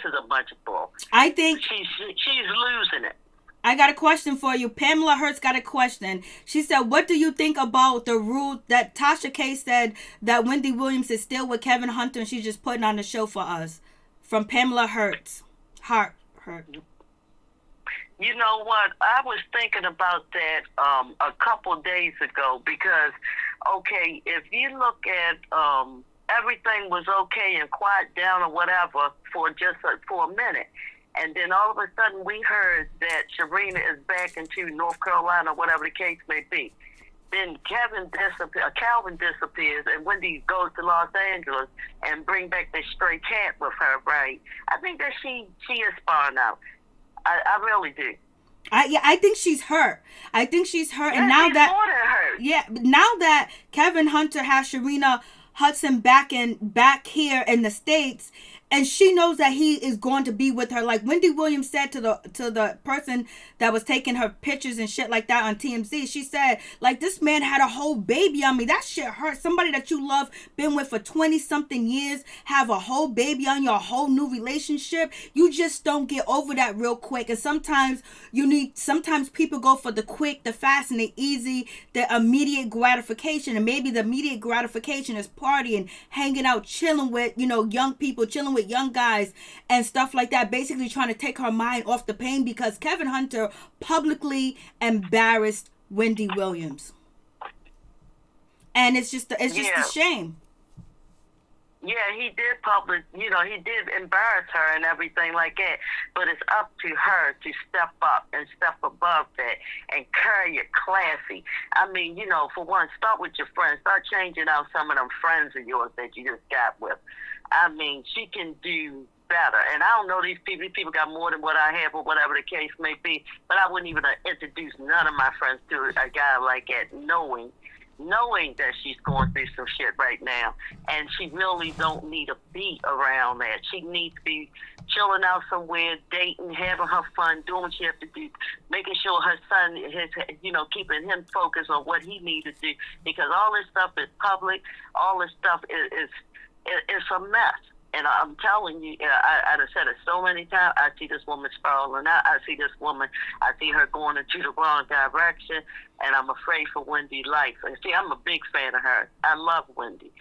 is a bunch of bull. I think she's losing it. I got a question for you. Pamela Hurt's got a question. She said, what do you think about the rule that Tasha K said that Wendy Williams is still with Kevin Hunter and she's just putting on the show for us? From Pamela Hurt. You know what? I was thinking about that a couple days ago because, okay, if you look at everything was okay and quiet down or whatever for a minute, and then all of a sudden we heard that Sharina is back into North Carolina, whatever the case may be. Then Calvin disappears, and Wendy goes to Los Angeles and bring back the stray cat with her, right? I think that she is spun out. I really do. I think she's hurt. I think she's hurt, yeah, and now she's that more than hurt. Yeah, now that Kevin Hunter has Sharina Hudson back here in the States, and she knows that he is going to be with her. Like Wendy Williams said to the person that was taking her pictures and shit like that on TMZ, she said, like, this man had a whole baby on me. That shit hurt. Somebody that you love, been with for 20-something years, have a whole baby on your whole new relationship. You just don't get over that real quick. And sometimes people go for the quick, the fast, and the easy, the immediate gratification. And maybe the immediate gratification is partying, hanging out, chilling with, young people, chilling with young guys and stuff like that, basically trying to take her mind off the pain because Kevin Hunter publicly embarrassed Wendy Williams. And it's just a shame. Yeah, he did he did embarrass her and everything like that. But it's up to her to step up and step above that and carry it classy. I mean, for one, start with your friends. Start changing out some of them friends of yours that you just got with. I mean, she can do better. And I don't know these people. These people got more than what I have or whatever the case may be. But I wouldn't even introduce none of my friends to a guy like that, knowing that she's going through some shit right now. And she really don't need to be around that. She needs to be chilling out somewhere, dating, having her fun, doing what she has to do, making sure her son is, keeping him focused on what he needs to do. Because all this stuff is public. All this stuff is a mess. And I'm telling you, I've said it so many times, I see this woman spiraling out. I see her going into the wrong direction, and I'm afraid for Wendy's life. And see, I'm a big fan of her. I love Wendy.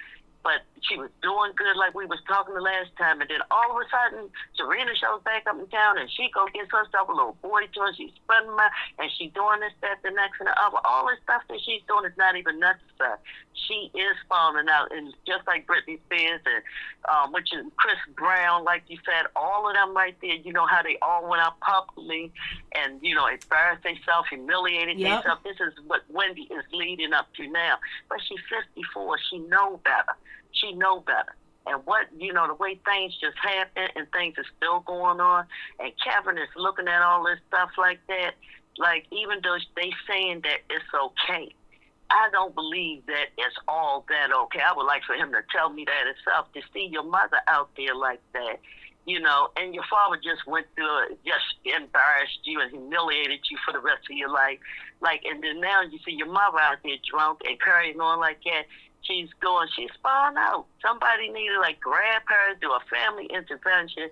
but she was doing good like we was talking the last time. And then all of a sudden, Serena shows back up in town, and she go get herself a little boy toy. She's spending my, and she doing this, that, the next, and the other. All this stuff that she's doing is not even necessary. She is falling out, and just like Britney Spears and which is Chris Brown, like you said, all of them right there. You know how they all went out publicly and embarrassed themselves, humiliated themselves. This is what Wendy is leading up to now. But she's 54. She know better. She know better. And the way things just happen and things are still going on, and Kevin is looking at all this stuff like that, like even though they saying that it's okay, I don't believe that it's all that okay. I would like for him to tell me that himself, to see your mother out there like that, and your father just went through it, just embarrassed you and humiliated you for the rest of your life. Like, and then now you see your mother out there drunk and carrying on like that. She's falling out. Somebody need to grab her, do a family intervention.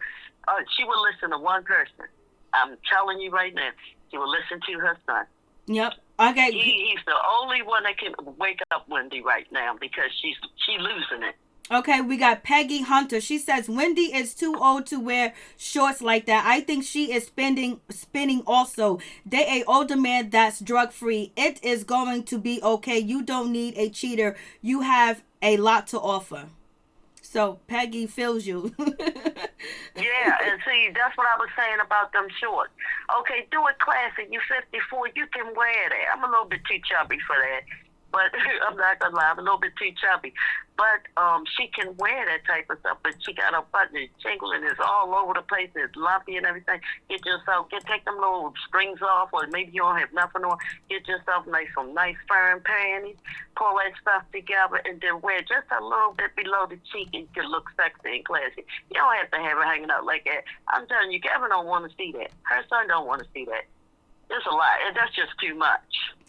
She will listen to one person. I'm telling you right now, she will listen to her son. Yep. Okay. He's the only one that can wake up Wendy right now, because she's losing it. Okay, we got Peggy Hunter. She says Wendy is too old to wear shorts like that. I think she is spinning also. Date a older man that's drug free. It is going to be okay. You don't need a cheater. You have a lot to offer. So Peggy feels you. Yeah, and see, that's what I was saying about them shorts. Okay, do it classy. You 54, you can wear that. I'm a little bit too chubby for that. But I'm not gonna lie, I'm a little bit too chubby. But she can wear that type of stuff. But she got a button, it's jingling, it's all over the place, it's lumpy and everything. Take them little strings off, or maybe you don't have nothing on. Get yourself some nice firm panties. Pull that stuff together, and then wear just a little bit below the cheek, and you can look sexy and classy. You don't have to have it hanging out like that. I'm telling you, Kevin don't want to see that. Her son don't want to see that. There's a lot. That's just too much.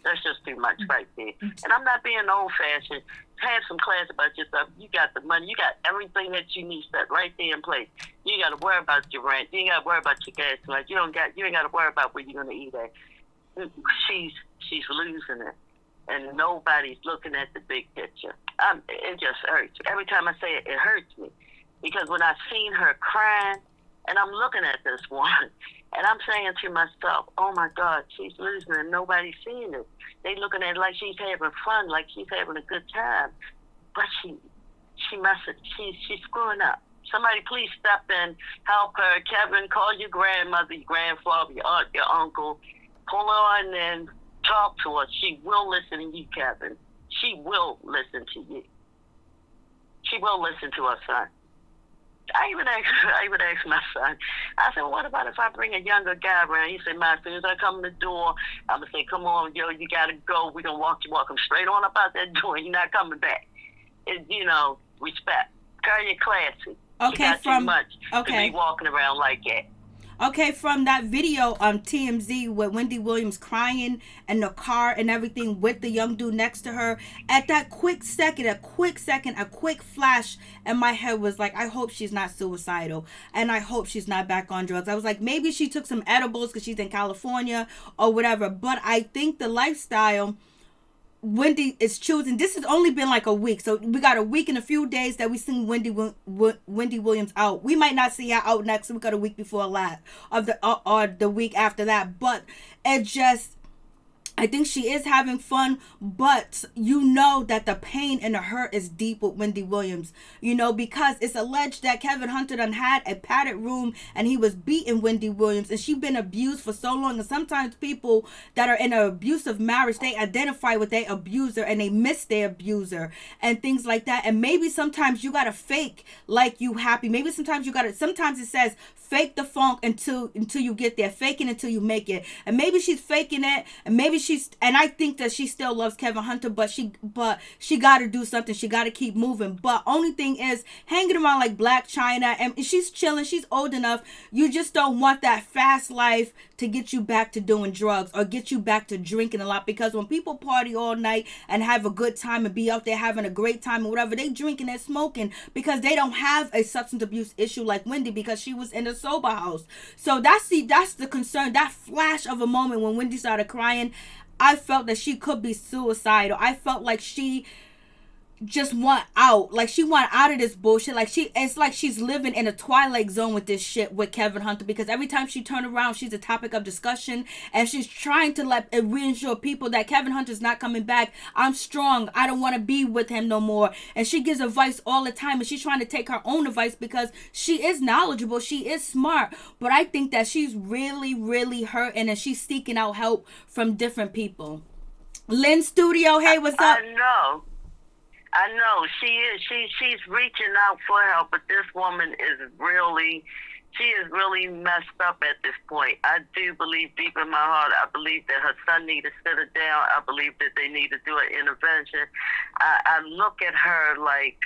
That's just too much right there. And I'm not being old-fashioned. Have some class about yourself. You got the money. You got everything that you need set right there in place. You ain't got to worry about your rent. You ain't got to worry about your gas. You ain't got to worry about where you're going to eat at. She's losing it. And nobody's looking at the big picture. It just hurts. Every time I say it, it hurts me. Because when I've seen her crying, and I'm looking at this one, and I'm saying to myself, oh my God, she's losing and nobody's seeing it. They looking at it like she's having fun, like she's having a good time. But she's screwing up. Somebody please step in, help her. Kevin, call your grandmother, your grandfather, your aunt, your uncle. Pull her on and talk to her. She will listen to you, Kevin. She will listen to you. She will listen to her son. I even asked my son, I said, what about if I bring a younger guy around? He said, as soon as I come in the door, I'm going to say, come on, yo, you got to go. We're going to walk him straight on up out that door. You're not coming back. Respect. Carry your classy. Okay, you got too much to be walking around like that. Okay, from that video on TMZ with Wendy Williams crying in the car and everything with the young dude next to her, at that quick flash, and my head was like, I hope she's not suicidal, and I hope she's not back on drugs. I was like, maybe she took some edibles because she's in California or whatever, but I think the lifestyle Wendy is choosing, this has only been like a week, so we got a week and a few days that we seen Wendy Williams out. We might not see her out next week or the week before last of the week after that, but it just, I think she is having fun, but that the pain and the hurt is deep with Wendy Williams, because it's alleged that Kevin Hunter done had a padded room and he was beating Wendy Williams, and she's been abused for so long. And sometimes people that are in an abusive marriage, they identify with their abuser and they miss their abuser and things like that. And maybe sometimes you gotta fake like you happy. Maybe sometimes sometimes it says fake the funk until you get there. Fake it until you make it. And maybe she's faking it, and maybe and I think that she still loves Kevin Hunter, but she got to do something. She got to keep moving. But only thing is, hanging around like Black China, and she's chilling. She's old enough. You just don't want that fast life to get you back to doing drugs or get you back to drinking a lot. Because when people party all night and have a good time and be out there having a great time or whatever, they drinking and smoking because they don't have a substance abuse issue like Wendy, because she was in a sober house. So that's the concern. That flash of a moment when Wendy started crying, I felt that she could be suicidal. I felt like she just want out. Like, she want out of this bullshit. Like, it's like she's living in a twilight zone with this shit with Kevin Hunter, because every time she turn around, she's a topic of discussion, and she's trying to let reassure people that Kevin Hunter's not coming back. I'm strong. I don't want to be with him no more. And she gives advice all the time, and she's trying to take her own advice because she is knowledgeable. She is smart. But I think that she's really, really hurting, and she's seeking out help from different people. Lynn Studio, hey, what's up? I know she is. She's reaching out for help, but this woman is really messed up at this point. I do believe deep in my heart, I believe that her son need to sit her down. I believe that they need to do an intervention. I look at her like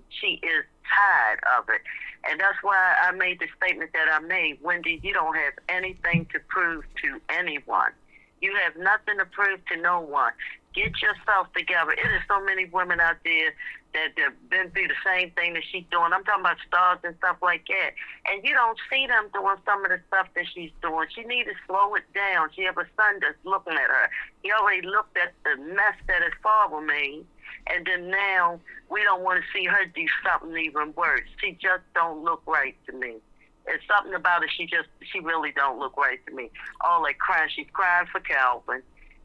she is tired of it. And that's why I made the statement that I made. Wendy, you don't have anything to prove to anyone. You have nothing to prove to no one. Get yourself together. It is so many women out there that have been through the same thing that she's doing. I'm talking about stars and stuff like that. And you don't see them doing some of the stuff that she's doing. She needs to slow it down. She have a son that's looking at her. He already looked at the mess that his father made. And then now we don't want to see her do something even worse. She just don't look right to me. It's something about her. She really don't look right to me. All that crying. She's crying for Calvin.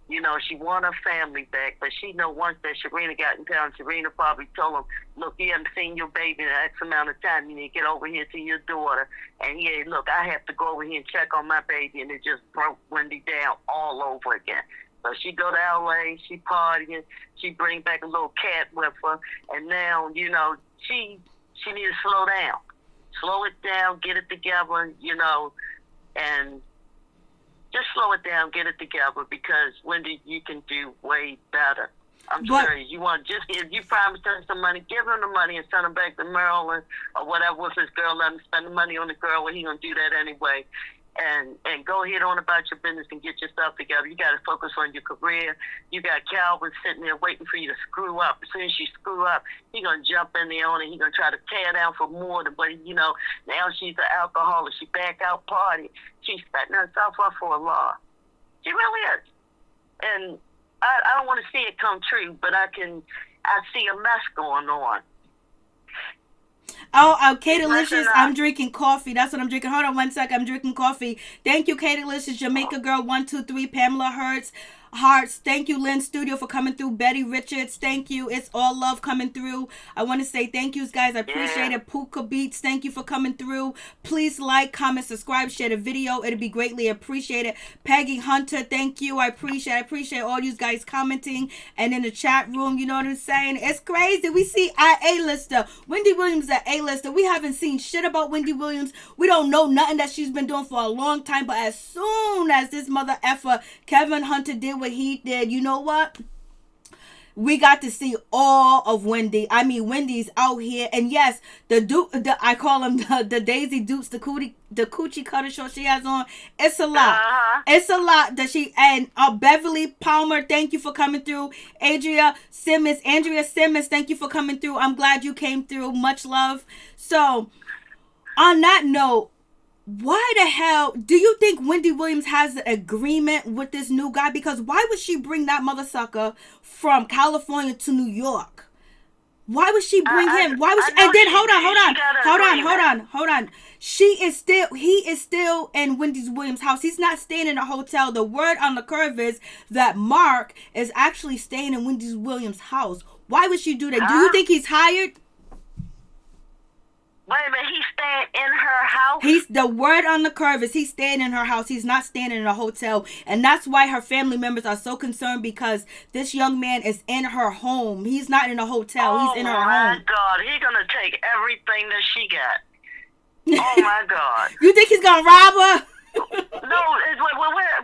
You know, she want her family back, but she know once that Sharina got in town, Sharina probably told him, look, you haven't seen your baby in X amount of time. You need to get over here to your daughter. And yeah, look, I have to go over here and check on my baby. And it just broke Wendy down all over again. So she go to L.A., she partying, she bring back a little cat with her. And now, you know, she need to slow down. Slow it down, get it together, you know, and just slow it down, get it together, because Wendy, you can do way better. I'm serious. You want if you promise her some money, give him the money and send him back to Maryland or whatever with his girl. Let him spend the money on the girl, well, he gonna do that anyway. And go ahead on about your business and get yourself together. You got to focus on your career. You got Calvin sitting there waiting for you to screw up. As soon as you screw up, he going to jump in there on it. He going to try to tear down for more than what, you know, now she's an alcoholic. She back out party. She's setting herself up for a loss. She really is. And I don't want to see it come true, but I see a mess going on. Oh, K-Delicious, I'm drinking coffee. That's what I'm drinking. Hold on one sec. I'm drinking coffee. Thank you, K-Delicious, Jamaica Girl 123, Pamela Hearts. Thank you, Lynn Studio, for coming through. Betty Richards, thank you. It's all love coming through. I want to say thank yous, guys. I appreciate it. Puka Beats, thank you for coming through. Please like, comment, subscribe, share the video. It'll be greatly appreciated. Peggy Hunter, thank you. I appreciate all you guys commenting and in the chat room. You know what I'm saying? It's crazy. We see our A-lister. Wendy Williams, the A-lister. We haven't seen shit about Wendy Williams. We don't know nothing that she's been doing for a long time. But as soon as this mother effer Kevin Hunter did what he did, you know what? We got to see all of Wendy. I mean, Wendy's out here, and yes, I call him the Daisy Dukes, the coochie cutter short she has on. It's a lot. It's a lot that she and Beverly Palmer. Thank you for coming through. Andrea Simmons, thank you for coming through. I'm glad you came through. Much love. So, on that note, why the hell do you think Wendy Williams has an agreement with this new guy? Because why would she bring that mother sucker from California to New York? Why would she bring him? Why would she? And then hold on. He is still in Wendy Williams' house. He's not staying in a hotel. The word on the curve is that Mark is actually staying in Wendy Williams' house. Why would she do that? Do you think he's hired? Wait a minute, he's staying in her house? The word on the curve is he's staying in her house. He's not staying in a hotel. And that's why her family members are so concerned, because this young man is in her home. He's not in a hotel. He's in her home. Oh, my God. He's going to take everything that she got. Oh, my God. You think he's going to rob her? No,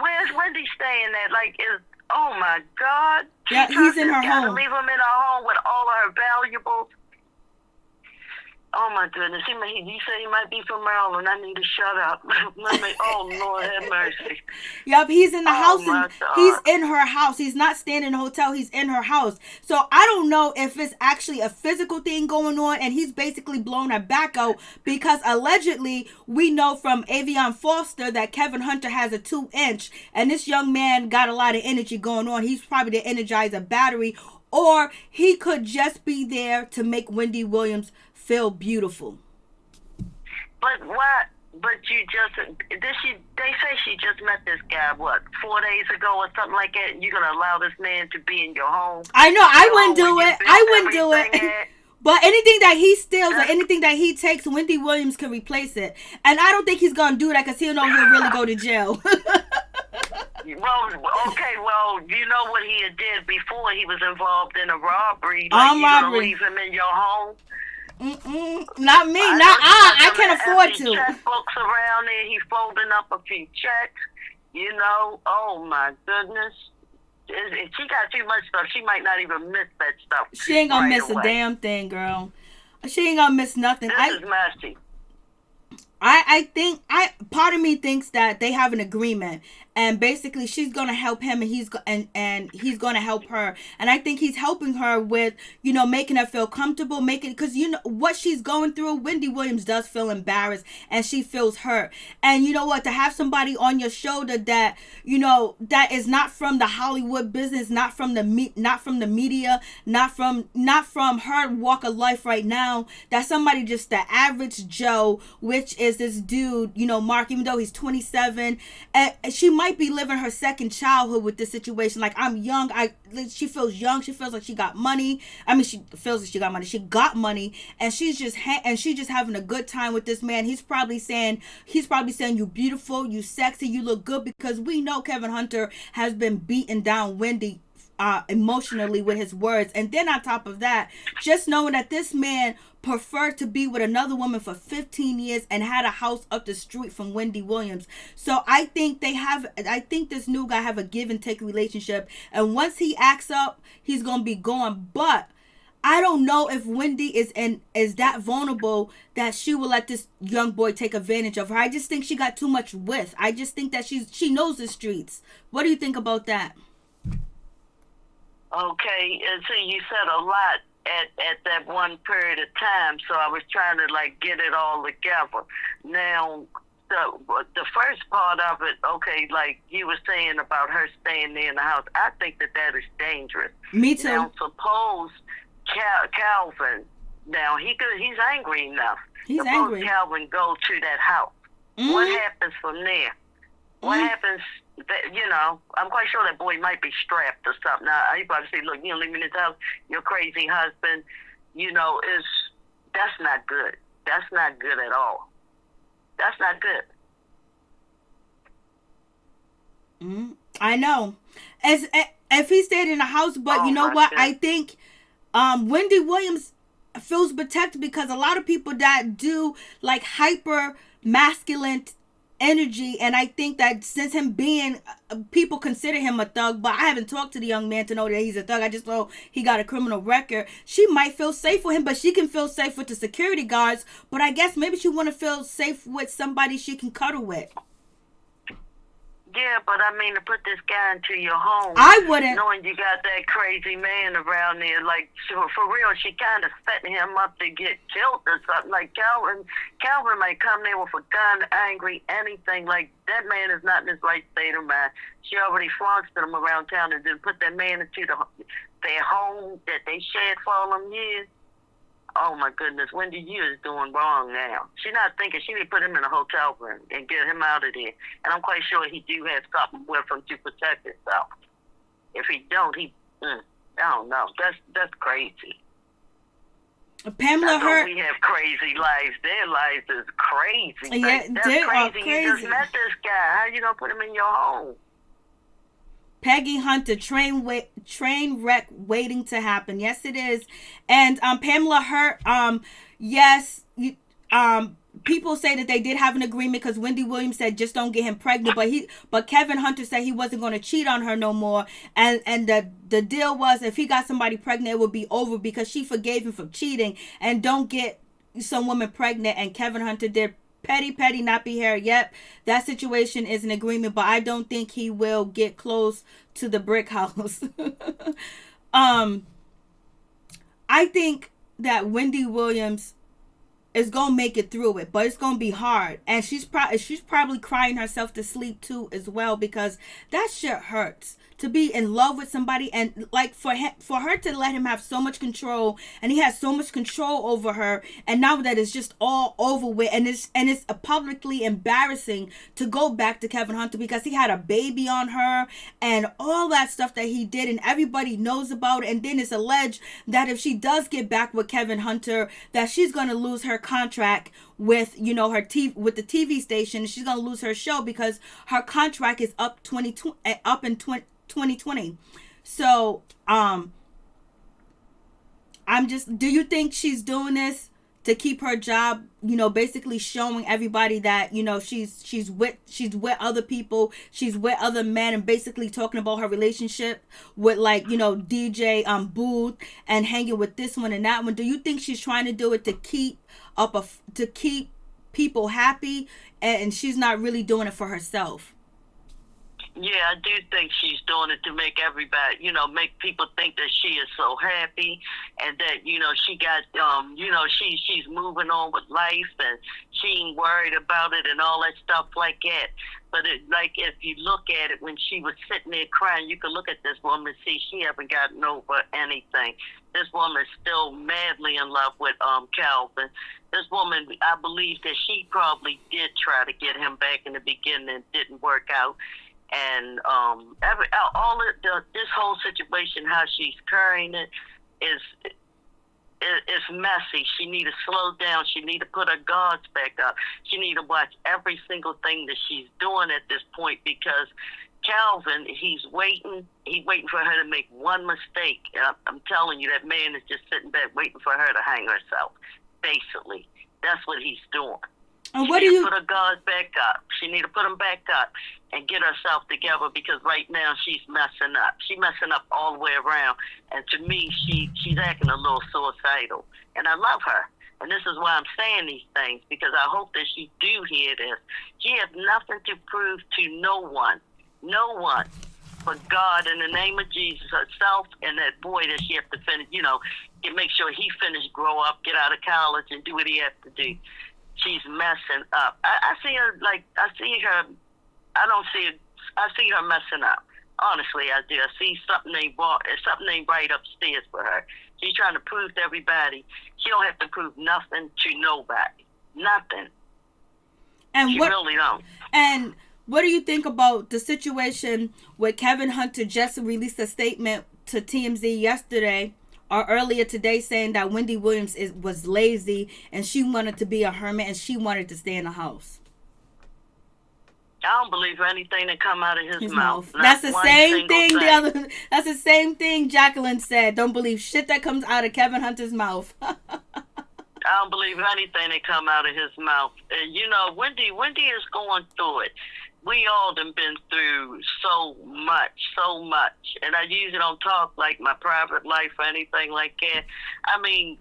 where's Wendy staying at? Oh, my God. Yeah, he's in her home. Leave him in her home with all her valuables. Oh, my goodness. He said he might be from Maryland. I need to shut up. Oh, Lord, have mercy. Yep, he's in the house. He's in her house. He's not staying in a hotel. He's in her house. So I don't know if it's actually a physical thing going on, and he's basically blown her back out, because allegedly we know from Avion Foster that Kevin Hunter has a 2-inch, and this young man got a lot of energy going on. He's probably the Energizer battery, or he could just be there to make Wendy Williams feel beautiful. But what? But you just they say she just met this guy 4 days ago or something like that. And you're gonna allow this man to be in your home? I know I wouldn't do it. I wouldn't do it. But anything that he steals or anything that he takes, Wendy Williams can replace it. And I don't think he's gonna do that because he'll know he'll really go to jail. Well, okay, well, you know what he had did before he was involved in a robbery. Like, you gonna leave him in your home? Not me. I can't afford to. Checkbooks around there. He's folding up a few checks. You know, oh my goodness. If she got too much stuff, she might not even miss that stuff. She ain't gonna miss a damn thing, girl. She ain't gonna miss nothing. This is messy. I think part of me thinks that they have an agreement, and basically she's gonna help him, and he's gonna help her, and I think he's helping her with, you know, making her feel comfortable, because you know what she's going through. Wendy Williams does feel embarrassed, and she feels hurt, and you know what, to have somebody on your shoulder that, you know, that is not from the Hollywood business, not from the media, not from her walk of life right now, that somebody just the average Joe, which is this dude, you know, Mark, even though he's 27, and she might be living her second childhood with this situation. Like, I'm young. She feels young. She feels like she got money. I mean, she feels like she got money. She got money, and she's just having a good time with this man. He's probably saying you're beautiful, you sexy, you look good, because we know Kevin Hunter has been beating down Wendy emotionally with his words. And then on top of that, just knowing that this man preferred to be with another woman for 15 years and had a house up the street from Wendy Williams. So I think this new guy have a give and take relationship, and once he acts up, he's gonna be gone. But I don't know if Wendy is that vulnerable that she will let this young boy take advantage of her. I just think she got too much width. I just think that she knows the streets. What do you think about that? Okay, and see, you said a lot at that one period of time, so I was trying to, like, get it all together. Now, the first part of it, okay, like you were saying about her staying there in the house, I think that is dangerous. Me too. Now, suppose Calvin, now he's angry enough. He's angry. Calvin go to that house. Mm-hmm. What happens from there? What happens? That, you know, I'm quite sure that boy might be strapped or something. Now, I probably say, look, you don't leave me in this house. Your crazy husband, you know, that's not good. That's not good at all. That's not good. I know. If he stayed in the house, but you know what? God. I think Wendy Williams feels protected because a lot of people that do like hyper masculine energy, and I think that since him being, people consider him a thug, but I haven't talked to the young man to know that he's a thug. I just know he got a criminal record. She might feel safe with him, but she can feel safe with the security guards. But I guess maybe she want to feel safe with somebody she can cuddle with. Yeah, but I mean, to put this guy into your home, I wouldn't. Knowing you got that crazy man around there, like, for real, she kind of setting him up to get killed or something. Like, Calvin might come there with a gun, angry, anything. Like, that man is not in his right state of mind. She already flaunted him around town and then put that man into their home that they shared for all them years. Oh, my goodness. Wendy, you is doing wrong now. She's not thinking. She need to put him in a hotel room and get him out of there. And I'm quite sure he do have something with him to protect himself. If he don't, I don't know. That's crazy. Pamela Hurt. We have crazy lives. Their lives is crazy. Yeah, that's they crazy. are crazy. You just met this guy. How you going to put him in your home? Peggy Hunter, train wreck waiting to happen. Yes, it is. And Pamela Hurt, yes, people say that they did have an agreement because Wendy Williams said just don't get him pregnant, but Kevin Hunter said he wasn't going to cheat on her no more, and the deal was if he got somebody pregnant it would be over because she forgave him for cheating, and don't get some woman pregnant, and Kevin Hunter did petty not be here. Yep, that situation is an agreement, but I don't think he will get close to the brick house. I think that Wendy Williams is gonna make it through it, but it's gonna be hard. And she's probably crying herself to sleep too as well, because that shit hurts. To be in love with somebody, and like for her to let him have so much control, and he has so much control over her, and now that it's just all over with, and it's publicly embarrassing to go back to Kevin Hunter, because he had a baby on her and all that stuff that he did, and everybody knows about it. And then it's alleged that if she does get back with Kevin Hunter, that she's gonna lose her contract with, you know, with the TV station. She's gonna lose her show because her contract is up in 2020. So do you think she's doing this to keep her job, you know, basically showing everybody that, you know, she's with other people, she's with other men, and basically talking about her relationship with, like, you know, DJ Booth, and hanging with this one and that one? Do you think she's trying to do it to keep people happy, and she's not really doing it for herself? Yeah, I do think she's doing it to make everybody, you know, make people think that she is so happy, and that, you know, she got, you know, she's moving on with life, and she ain't worried about it and all that stuff like that. But like, if you look at it, when she was sitting there crying, you can look at this woman and see she haven't gotten over anything. This woman is still madly in love with Calvin. This woman, I believe that she probably did try to get him back in the beginning and didn't work out. And this whole situation, how she's carrying it, is messy. She need to slow down. She need to put her guards back up. She need to watch every single thing that she's doing at this point, because Calvin, he's waiting for her to make one mistake. I'm telling you, that man is just sitting back waiting for her to hang herself. Basically, that's what he's doing. And she need to put her guards back up. She need to put them back up and get herself together, because right now she's messing up. She's messing up all the way around. And to me, she's acting a little suicidal. And I love her. And this is why I'm saying these things, because I hope that she do hear this. She has nothing to prove to no one. No one. But God, in the name of Jesus, herself, and that boy that she has to finish, you know, make sure he finish, grow up, get out of college, and do what he has to do. She's messing up. I see her messing up. Honestly, I do. I see something ain't right upstairs for her. She's trying to prove to everybody. She don't have to prove nothing to nobody. Nothing. And she really don't. And what do you think about the situation where Kevin Hunter just released a statement to TMZ yesterday or earlier today, saying that Wendy Williams was lazy and she wanted to be a hermit and she wanted to stay in the house? I don't believe anything that come out of his mouth. That's the same thing that's the same thing Jacqueline said. Don't believe shit that comes out of Kevin Hunter's mouth. I don't believe anything that come out of his mouth. And you know, Wendy is going through it. We all done been through so much. And I usually don't talk like my private life or anything like that. I mean,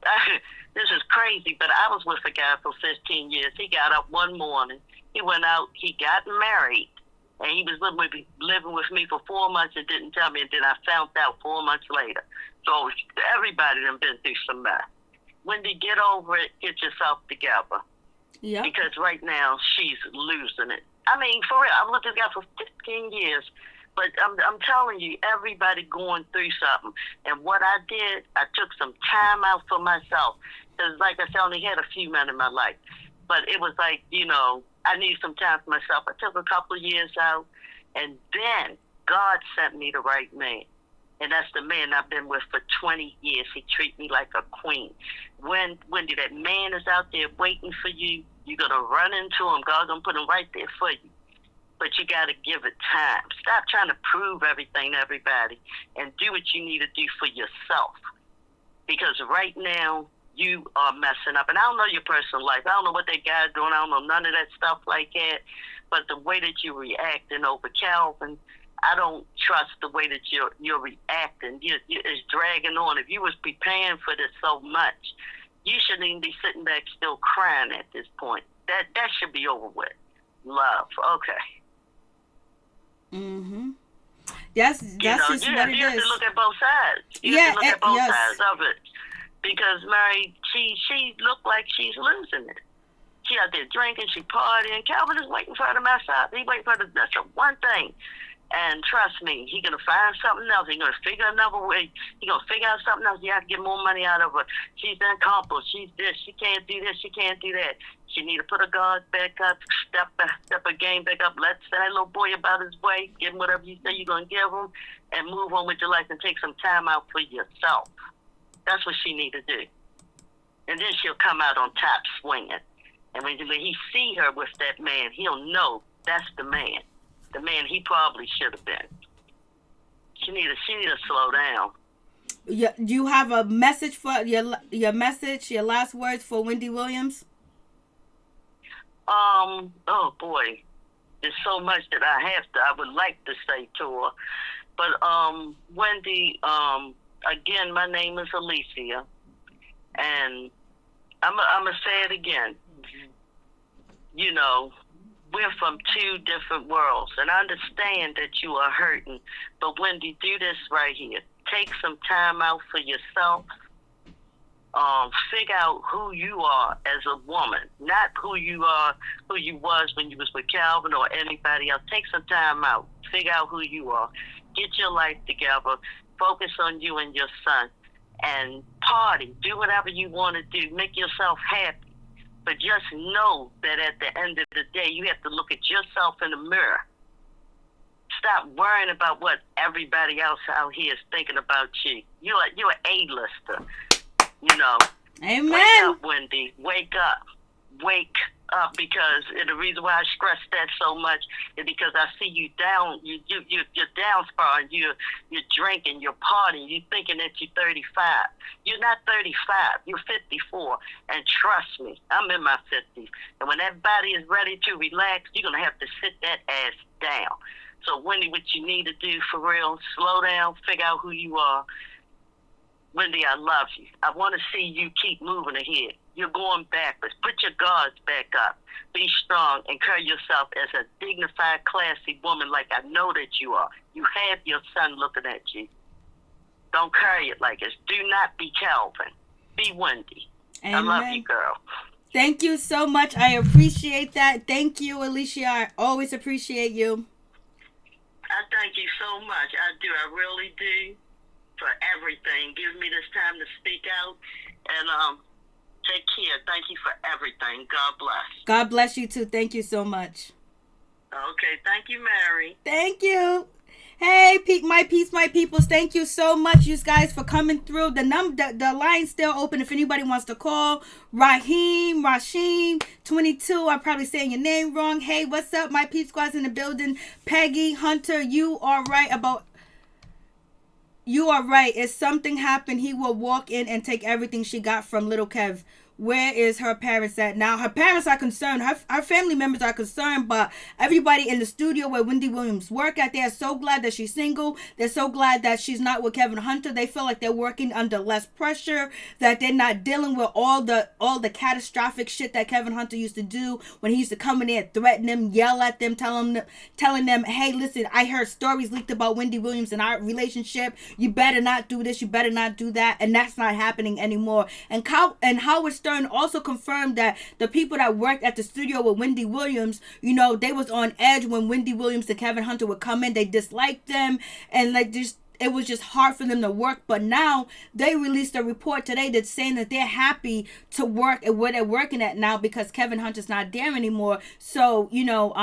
this is crazy, but I was with a guy for 15 years. He got up one morning. He went out. He got married. And he was living with me for 4 months and didn't tell me. And then I found out 4 months later. So everybody done been through some mess. Wendy, get over it. Get yourself together. Yeah. Because right now, she's losing it. I mean, for real, I've lived with this guy for 15 years, but I'm telling you, everybody going through something. And what I did, I took some time out for myself. Because, like I said, I only had a few men in my life. But it was like, you know, I needed some time for myself. I took a couple of years out, and then God sent me the right man. And that's the man I've been with for 20 years. He treats me like a queen. Wendy, that man is out there waiting for you. You're going to run into him. God's going to put him right there for you. But you got to give it time. Stop trying to prove everything to everybody and do what you need to do for yourself. Because right now, you are messing up. And I don't know your personal life. I don't know what that guy's doing. I don't know none of that stuff like that. But the way that you're reacting over Calvin, I don't trust the way that you're reacting. It's dragging on. If you was preparing for this so much, you shouldn't even be sitting back still crying at this point. That should be over with. Love. Okay. Mm-hmm. That's just what it is. You have to look at both sides. You have to look at both sides of it. because Mary, she looked like she's losing it. She out there drinking, she partying. Calvin is waiting for her to mess up. He waiting for her to mess up one thing. And trust me, he's going to find something else. He's going to figure another way. He's going to figure out something else. You have to get more money out of her. She's incompetent. She's this. She can't do this. She can't do that. She need to put her guard back up, step her game back up. Let that little boy about his way. Give him whatever you say you're going to give him. And move on with your life and take some time out for yourself. That's what she need to do. And then she'll come out on top swinging. And when he see her with that man, he'll know that's the man. The man he probably should have been. She need to slow down. Yeah, do you have a message for your message, your last words for Wendy Williams? Oh boy, there's so much that I would like to say to her. But Wendy, again, my name is Alicia, and I'm gonna say it again. You know, we're from two different worlds, and I understand that you are hurting. But Wendy, do this right here. Take some time out for yourself. Figure out who you are as a woman, not who you was when you was with Calvin or anybody else. Take some time out. Figure out who you are. Get your life together. Focus on you and your son, and party. Do whatever you want to do. Make yourself happy. But just know that at the end of the day, you have to look at yourself in the mirror. Stop worrying about what everybody else out here is thinking about you. You're an A-lister, you know. Amen. Wake up, Wendy. Wake up. Wake up, because the reason why I stress that so much is because I see you down. You're down spiraling. You're drinking. You're partying. You're thinking that you're 35. You're not 35. You're 54. And trust me, I'm in my 50s. And when that body is ready to relax, you're gonna have to sit that ass down. So Wendy, what you need to do for real, slow down, figure out who you are. Wendy, I love you. I want to see you keep moving ahead. You're going backwards. Put your guards back up. Be strong and carry yourself as a dignified, classy woman like I know that you are. You have your son looking at you. Don't carry it like this. Do not be Calvin. Be Wendy. Amen. I love you, girl. Thank you so much. I appreciate that. Thank you, Alicia. I always appreciate you. I thank you so much. I do. I really do. For everything. Give me this time to speak out. And take care. Thank you for everything. God bless. God bless you too. Thank you so much. Okay. Thank you, Mary. Thank you. Hey, my peoples. Thank you so much, you guys, for coming through. The line's still open if anybody wants to call. Rashim, 22. I'm probably saying your name wrong. Hey, what's up? My peep squad's in the building. Peggy, Hunter, you are right. If something happened, he will walk in and take everything she got from little Kev. Where is her parents at now? Her parents are concerned. Her family members are concerned, but everybody in the studio where Wendy Williams work at, they're so glad that she's single. They're so glad that she's not with Kevin Hunter. They feel like they're working under less pressure, that they're not dealing with all the catastrophic shit that Kevin Hunter used to do when he used to come in there, threaten them, yell at them, telling them, hey, listen, I heard stories leaked about Wendy Williams and our relationship. You better not do this. You better not do that. And that's not happening anymore. And Howard Stern also confirmed that the people that worked at the studio with Wendy Williams, you know, they was on edge when Wendy Williams and Kevin Hunter would come in. They disliked them, and it was just hard for them to work. But now they released a report today that's saying that they're happy to work at where they're working at now because Kevin Hunter's not there anymore. So, you know,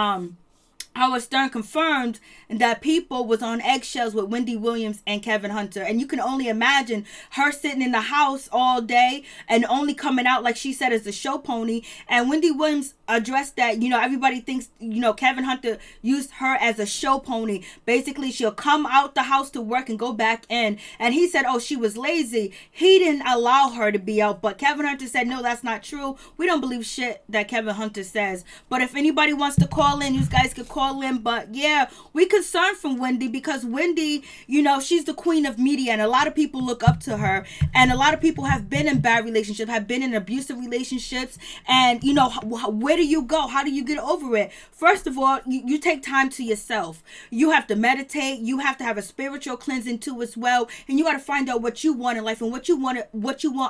Howard Stern confirmed that people was on eggshells with Wendy Williams and Kevin Hunter. And you can only imagine her sitting in the house all day and only coming out, like she said, as a show pony. And Wendy Williams addressed that, you know, everybody thinks, you know, Kevin Hunter used her as a show pony. Basically, she'll come out the house to work and go back in. And he said, oh, she was lazy. He didn't allow her to be out. But Kevin Hunter said, no, that's not true. We don't believe shit that Kevin Hunter says. But if anybody wants to call in, you guys could call call in. But yeah, we concerned from Wendy because Wendy, you know, she's the queen of media, and a lot of people look up to her, and a lot of people have been in bad relationships, have been in abusive relationships, and you know, where do you go? How do you get over it? First of all, you take time to yourself. You have to meditate. You have to have a spiritual cleansing too as well, and you got to find out what you want in life and what you want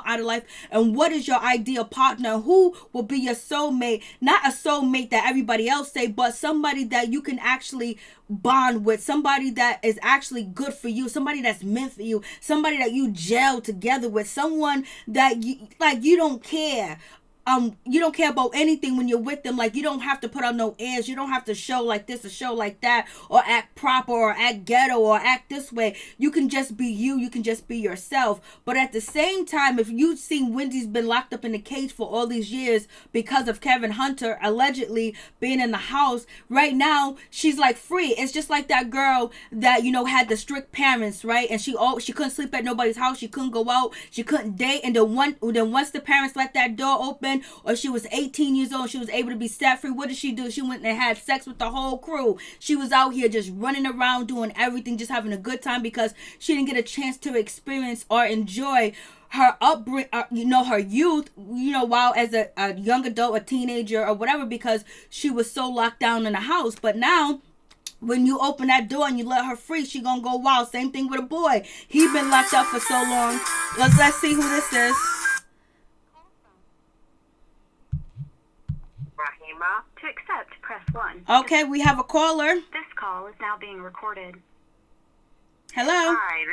out of life, and what is your ideal partner, who will be your soulmate. Not a soulmate that everybody else say, but somebody that you can actually bond with, somebody that is actually good for you, somebody that's meant for you, somebody that you gel together with, someone that you don't care. You don't care about anything when you're with them. Like, you don't have to put on no airs. You don't have to show like this or show like that, or act proper or act ghetto or act this way. You can just be you. You can just be yourself. But at the same time, if you've seen Wendy's been locked up in a cage for all these years because of Kevin Hunter allegedly being in the house, right now she's like free. It's just like that girl that, you know, had the strict parents, right? And she couldn't sleep at nobody's house. She couldn't go out. She couldn't date. And then once the parents let that door open, or she was 18 years old, she was able to be set free. What did she do? She went and had sex with the whole crew. She was out here just running around doing everything, just having a good time, because she didn't get a chance to experience or enjoy her upbringing, you know, her youth, you know, while as a young adult, a teenager or whatever, because she was so locked down in the house. But now, when you open that door and you let her free, she gonna go wild. Same thing with a boy. He been locked up for so long. Let's see who this is. To accept, press 1. Okay, we have a caller. This call is now being recorded. Hello. Hi,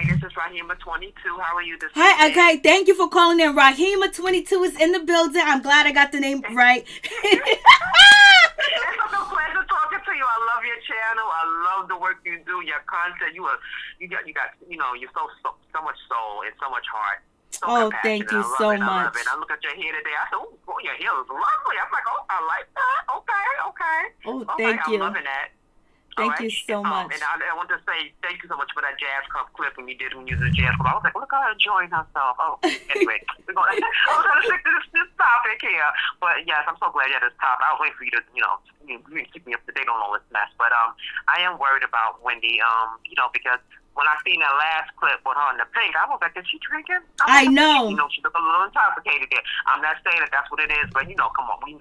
this is Rahima 22. How are you this Hi, evening? okay, thank you for calling in. Rahima 22 is in the building. I'm glad I got the name right. It's a pleasure talking to you. I love your channel. I love the work you do, your content. You got you know, you're so much soul and so much heart. So Oh, thank you so much. I love it. I look at your hair today. I said, oh, your hair is lovely. I'm like, oh, I like that. Okay. Oh, thank you. I'm loving that. Thank you so much. And I want to say thank you so much for that jazz club clip when you was in jazz club. I was like, look at her enjoying herself. Oh, anyway, I was going to stick to this topic here. But yes, I'm so glad you had this topic. I was waiting for you to, you know, keep me up to date on all this mess. But I am worried about Wendy, you know, because when I seen that last clip with her in the pink, I was like, is she drinking? I know. You know, she looked a little intoxicated there. I'm not saying that that's what it is, but, you know, come on. We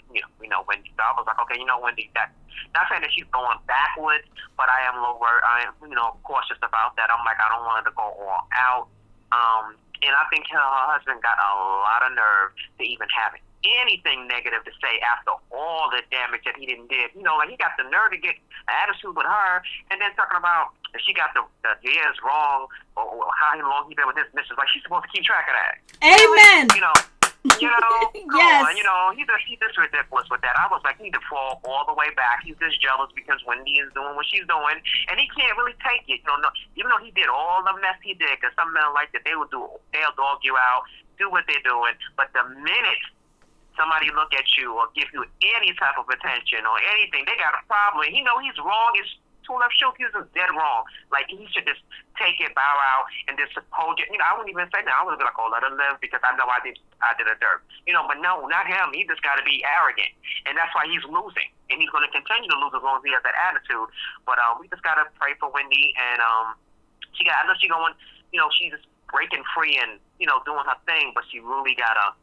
know Wendy. So I was like, okay, you know, Wendy, that, not saying that she's going backwards, but I am a little worried. I am, you know, cautious about that. I'm like, I don't want her to go all out. And I think her husband got a lot of nerve to even have anything negative to say after all the damage that he didn't did. You know, like, he got the nerve to get an attitude with her, and then talking about if she got the years wrong, or how long he been with his missus. Like, she's supposed to keep track of that. Amen. You know, come Yes. on, you know, he's just ridiculous with that. I was like, he need to fall all the way back. He's just jealous because Wendy is doing what she's doing, and he can't really take it. You know, even though he did all the mess he did, because some men like that, they'll dog you out, do what they're doing, but the minute somebody look at you or give you any type of attention or anything, they got a problem. He know he's wrong. It's two left shoot. He's just dead wrong. Like, he should just take it, bow out, and just suppose it. You know, I wouldn't even say that. I would be like, oh, let her live, because I know I did a dirt. You know, but no, not him. He just got to be arrogant, and that's why he's losing, and he's going to continue to lose as long as he has that attitude. But we just got to pray for Wendy, and I know she's going, you know, she's just breaking free and, you know, doing her thing, but she really got to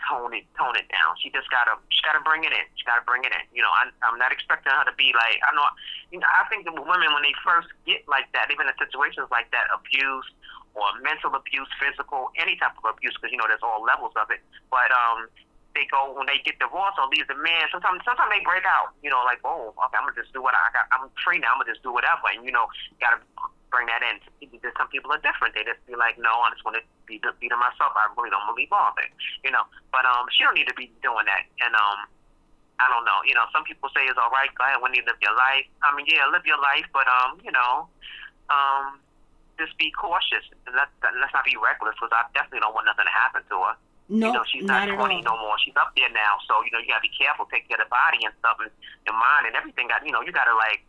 tone it down. She gotta bring it in. She gotta bring it in. You know, I'm not expecting her to be like, I think the women, when they first get like that, even in situations like that, abuse or mental abuse, physical, any type of abuse, because, you know, there's all levels of it. But they go, when they get divorced or leave the man, sometimes they break out. You know, like, oh, okay, I'm gonna just do what I got. I'm free now. I'm gonna just do whatever. And, you know, gotta bring that in. Some people are different. They just be like, no, I just want to be to myself. I really don't believe all of it, you know. But she don't need to be doing that. And I don't know. You know, some people say it's all right. Go ahead, when you live your life. I mean, yeah, live your life, but you know, just be cautious. And let's not be reckless, because I definitely don't want nothing to happen to her. No, you know, she's not 20 no more. She's up there now, so, you know, you gotta be careful. Take care of the body and stuff, and your mind and everything. You know, you gotta, like,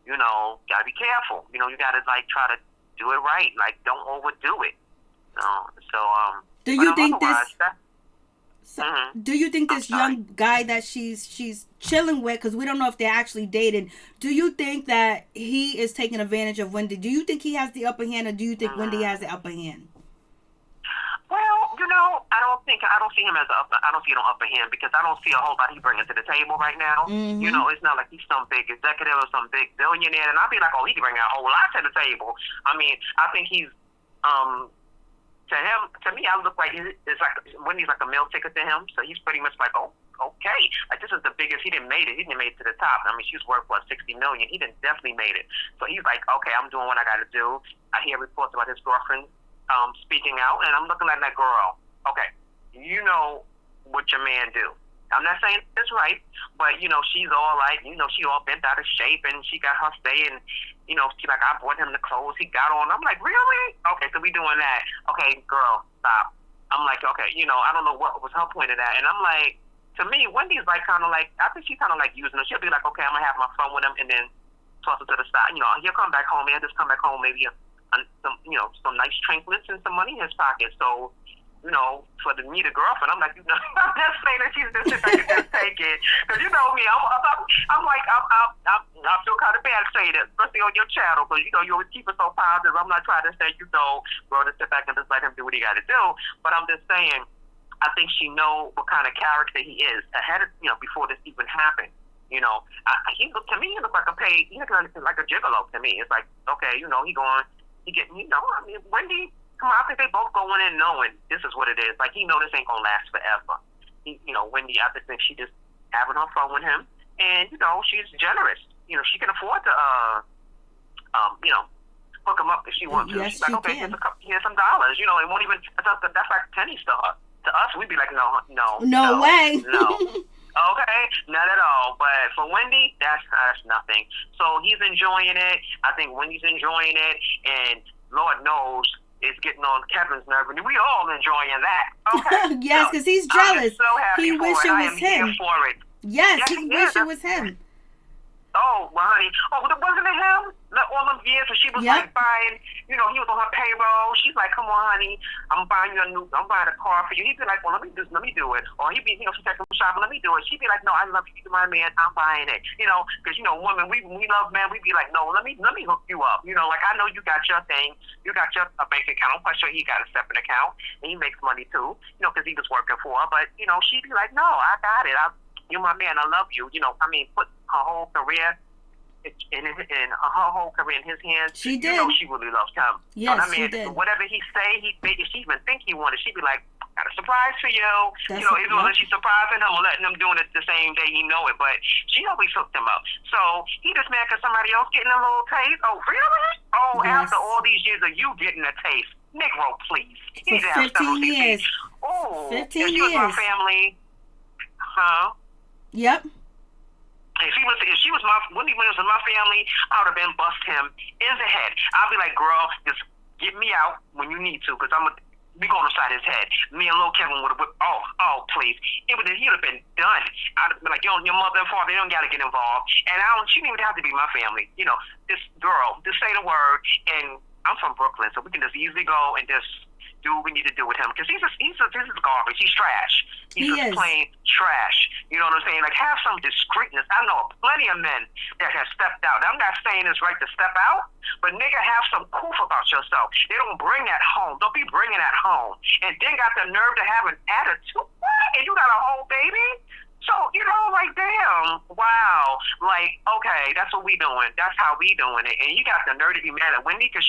you know, gotta be careful. You know, you gotta, like, try to do it right. Like, don't overdo it. So, do you think this? So, do you think this young guy that she's chilling with, because we don't know if they're actually dating, do you think that he is taking advantage of Wendy? Do you think he has the upper hand, or do you think Wendy has the upper hand? Well, I don't see him as I don't see an upper hand, because I don't see a whole lot he bringing to the table right now. Mm-hmm. It's not like he's some big executive or some big billionaire, and I'll be like, oh, he can bring a whole lot to the table. I mean, I think he's to me, I look like it's like Wendy's like a meal ticket to him. So he's pretty much like, oh, okay, like this is the biggest. He didn't make it. He didn't make it to the top. I mean, she's worth $60 million. He didn't definitely made it. So he's like, okay, I'm doing what I got to do. I hear reports about his girlfriend speaking out, and I'm looking at that girl. Okay, you know what your man do. I'm not saying it's right, but she's all like, she all bent out of shape, and she got her stay, and she like, I bought him the clothes he got on. I'm like, really? Okay, so we doing that. Okay, girl, stop. I'm like, okay, I don't know what was her point of that, and I'm like, to me, Wendy's like kind of like, I think she's kind of like using him. She'll be like, okay, I'm gonna have my fun with him, and then toss it to the side. He'll come back home. He'll just come back home, maybe some nice trinkets and some money in his pocket. So. For the need a girlfriend, I'm like, I'm just saying that she's just I can just take it, because me, I'm like, I feel kind of bad saying it, especially on your channel, because you always keep it so positive. I'm not trying to say bro, to sit back and just let him do what he got to do, but I'm just saying, I think she know what kind of character he is ahead of before this even happened. He looked to me, he looked like he looked like a gigolo to me. It's like, okay, he getting, I mean, Wendy. I think they both going in knowing this is what it is. Like, he know this ain't gonna last forever. Wendy, I just think she just having her fun with him, and she's generous. She can afford to hook him up if she wants to. Yes, she's like, okay, here's some dollars. It won't even. That's like pennies to her. To us, we'd be like, no way, no. Okay, not at all. But for Wendy, that's nothing. So he's enjoying it. I think Wendy's enjoying it, and Lord knows. It's getting on Kevin's nerve, and we all enjoying that. Okay. Yes, because he's jealous. I'm so happy he wish it was him. Here for it. Yes, he wish it was him. Oh, well, honey. Oh, wasn't it him? All them years when she was like buying, he was on her payroll. She's like, come on, honey, I'm buying a car for you. He'd be like, well, let me do it. Or he'd be, she take him shopping, let me do it. She'd be like, no, I love you, you're my man, I'm buying it. Because women, we love men. We'd be like, no, let me hook you up. Like, I know you got your thing, you got your bank account. I'm quite sure he got a separate account, and he makes money too. Because he was working for her. But she'd be like, no, I got it. You're my man. I love you. I mean, put her whole career. In her whole career in his hands, she did. She really loves him. Yes, I mean, she did. Whatever he say, if she even think he wanted, she'd be like, "Got a surprise for you." That's Either whether she's surprising him or letting him doing it the same day he know it. But she always hooked him up. So he just mad because somebody else getting a little taste. Oh, really? Oh, yes. After all these years of you getting a taste, Negro, please. For 15 years. Oh, 15 if she was years. my family, huh? Yep. If she was Wendy Williams was my family, I would have been bust him in the head. I'd be like, girl, just get me out when you need to, because we going upside his head. Me and Lil Kevin would have whipped. Oh, please. He would have been done. I'd have been like, your mother and father, they don't got to get involved. And she didn't even have to be my family. This girl, just say the word, and I'm from Brooklyn, so we can just easily go and just do what we need to do with him, because this is garbage. He's trash. He's just plain trash. You know what I'm saying? Like, have some discreetness. I know plenty of men that have stepped out. I'm not saying it's right to step out, but nigga, have some proof about yourself. They don't bring that home. Don't be bringing that home. And then got the nerve to have an attitude. What? And you got a whole baby? So, like, damn, wow. Like, okay, that's what we doing. That's how we doing it. And you got the nerve to be mad at Wendy because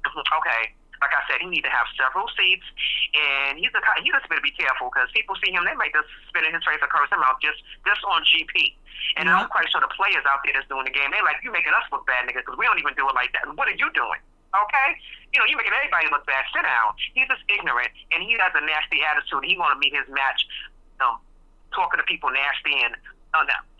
okay. Like I said, he need to have several seats, and he just better be careful, because people see him, they might just spit in his face or curse him out just on GP. And I'm quite sure the players out there that's doing the game, they like, you making us look bad, nigga, because we don't even do it like that. What are you doing? Okay? You making everybody look bad. Sit down. He's just ignorant, and he has a nasty attitude. He want to meet his match, talking to people nasty and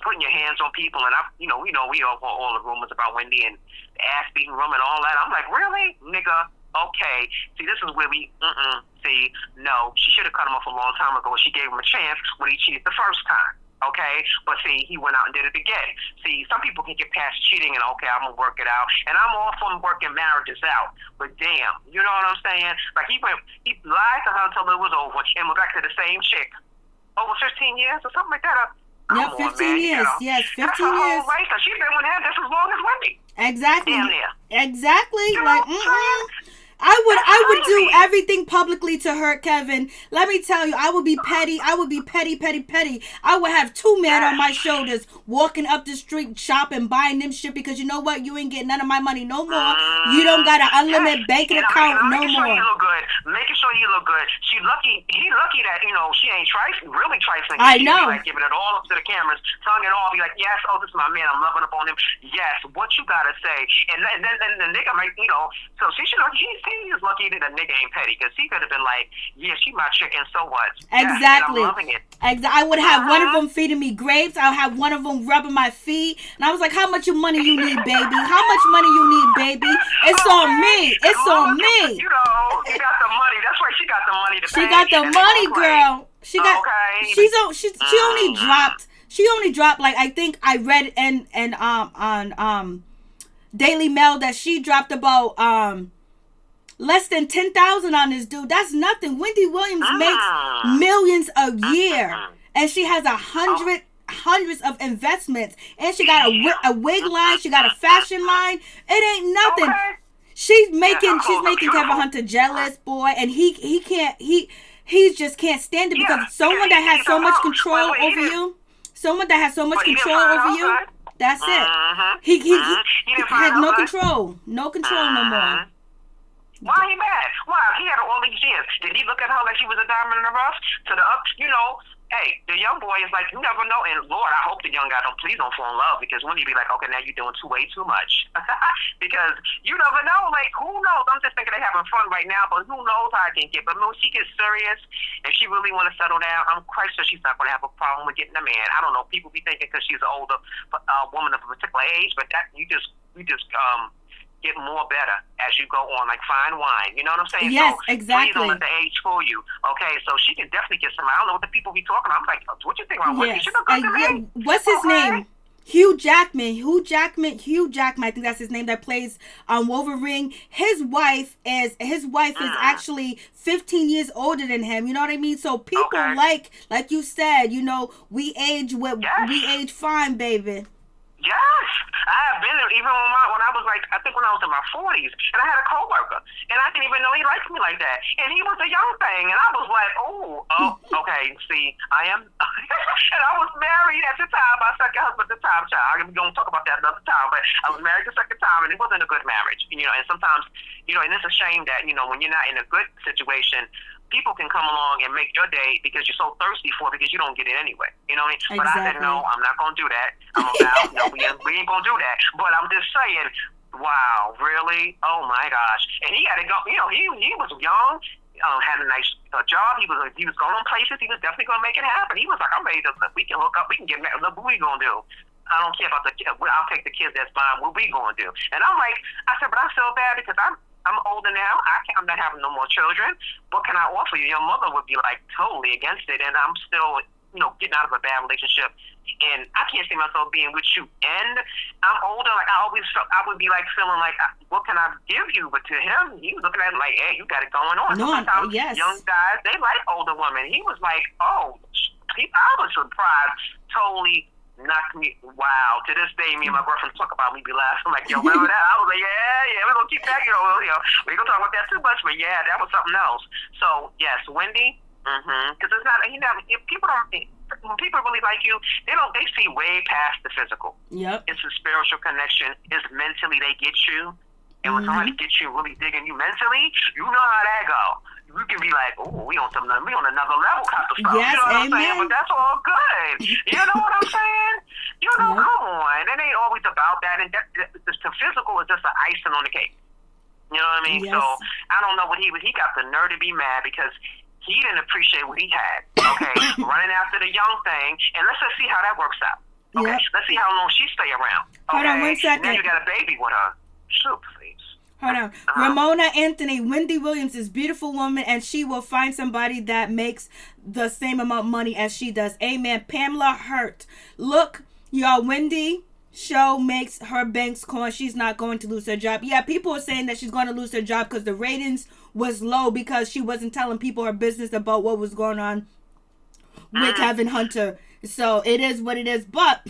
putting your hands on people. And we all the rumors about Wendy and the ass beating room and all that. I'm like, really, nigga? Okay, see, this is where no, she should have cut him off a long time ago. She gave him a chance when he cheated the first time, okay? But see, he went out and did it again. See, some people can get past cheating and, okay, I'm going to work it out. And I'm all for working marriages out. But damn, you know what I'm saying? Like, he lied to her until it was over and went back to the same chick. over 15 years or something like that. Yep, 15 years. Yes, 15 that's her years. whole life. So she's been with him just as long as Wendy. Exactly. Damn near. Exactly. You know Like, what I'm saying? I would do crazy. everything publicly to hurt Kevin. Let me tell you, I would be petty. I would be petty. I would have 2 men on my shoulders walking up the street shopping, buying them shit because you know what? You ain't getting none of my money no more. You don't got an unlimited banking account no making more. Sure you look good. Making sure you look good. He lucky that, she ain't really trifling. I She know. be like giving it all up to the cameras, telling it all, be like, yes, oh, this is my man, I'm loving up on him. Yes, what you gotta say. And then the nigga might, so he's lucky that the nigga ain't petty, because he could have been like, yeah, she my chicken, so what? Exactly. Yes, I'm loving it. I would have one of them feeding me grapes. I'll have one of them rubbing my feet. And I was like, how much money you need, baby? How much money you need, baby? It's on me. It's on me. You got the money. That's why she got the money to pay. She got the money, girl. She got. Okay. She only dropped like, I think I read on Daily Mail that she dropped about less than 10,000 on this dude. That's nothing. Wendy Williams makes millions a year, and she has hundreds of investments, and she got a wig line. She got a fashion line. It ain't nothing. Okay. She's making Kevin Hunter jealous, boy, and he just can't stand it because someone that has so much control over you, someone that has so much control over you, that's it. He had no control no more. Why he mad? Why? He had all these years. Did he look at her like she was a diamond in the rough? To the up, hey, the young boy is like, you never know. And Lord, I hope the young guy please don't fall in love, because when he be like, okay, now you're doing way too much. Because you never know. Like, who knows? I'm just thinking they're having fun right now, but who knows how it can get. But when she gets serious and she really want to settle down, I'm quite sure she's not going to have a problem with getting a man. I don't know. People be thinking because she's an older woman of a particular age, but that you just get more better as you go on, like fine wine. You know what I'm saying? Yes, so exactly. Please don't let the age fool you. Okay, so she can definitely get some. I don't know what the people be talking about. I'm like, what you think about Wendy? She look good to me. What's his name? Hugh Jackman. I think that's his name. That plays Wolverine. His wife is actually 15 years older than him. You know what I mean? So people like you said, we age fine, baby. Yes, I have been there even when I was like, I think when I was in my 40s, and I had a coworker, and I didn't even know he liked me like that, and he was a young thing, and I was like, oh, okay, see, I am, and I was married at the time, my second husband at the time, child, we're going to talk about that another time, but I was married the second time, and it wasn't a good marriage, and sometimes, and it's a shame that, when you're not in a good situation, people can come along and make your day because you're so thirsty for it, because you don't get it anyway. You know what I mean? Exactly. But I said, no, I'm not going to do that. I'm about, no, we ain't going to do that. But I'm just saying, wow, really? Oh, my gosh. And he had to go, he was young, had a nice job. He was going on places. He was definitely going to make it happen. He was like, I'm ready to, we can hook up, we can get married. Look, what we going to do? I don't care about I'll take the kids, that's fine. What we going to do? And I'm like, I said, but I feel bad because I'm older now. I'm not having no more children. What can I offer you? Your mother would be like totally against it, and I'm still, getting out of a bad relationship, and I can't see myself being with you. And I'm older. Like I would be like feeling like, what can I give you? But to him, he was looking at it like, hey, you got it going on. Sometimes young guys, they like older women. He was like, I was surprised. Totally knocked me. Wow. To this day, me and my girlfriend talk about me, be laughing. I'm like, yo, remember that? I was like, yeah, we're going to keep that, we ain't going to talk about that too much, but yeah, that was something else. So, yes, Wendy, because it's not, if people don't, when people really like you, they see way past the physical. Yep. It's a spiritual connection. It's mentally they get you. And when somebody gets you really digging you mentally, you know how that go. You can be like, oh, we on another level kind of stuff. Yes, you know what amen. I'm saying? But that's all good. You know what I'm saying? Come on. It ain't always about that. And the physical is just an icing on the cake. You know what I mean? Yes. So I don't know what he got the nerve to be mad because he didn't appreciate what he had. Okay, running after the young thing. And let's just see how that works out. Okay, let's see how long she stay around. Okay? Hold on 1 second. Now you got a baby with her. Shoot, please. Hold on. Ramona Anthony, Wendy Williams is a beautiful woman, and she will find somebody that makes the same amount of money as she does. Amen. Pamela Hurt. Look, y'all, Wendy show makes her banks coin. She's not going to lose her job. Yeah, people are saying that she's going to lose her job because the ratings was low because she wasn't telling people her business about what was going on with Kevin Hunter. So it is what it is. But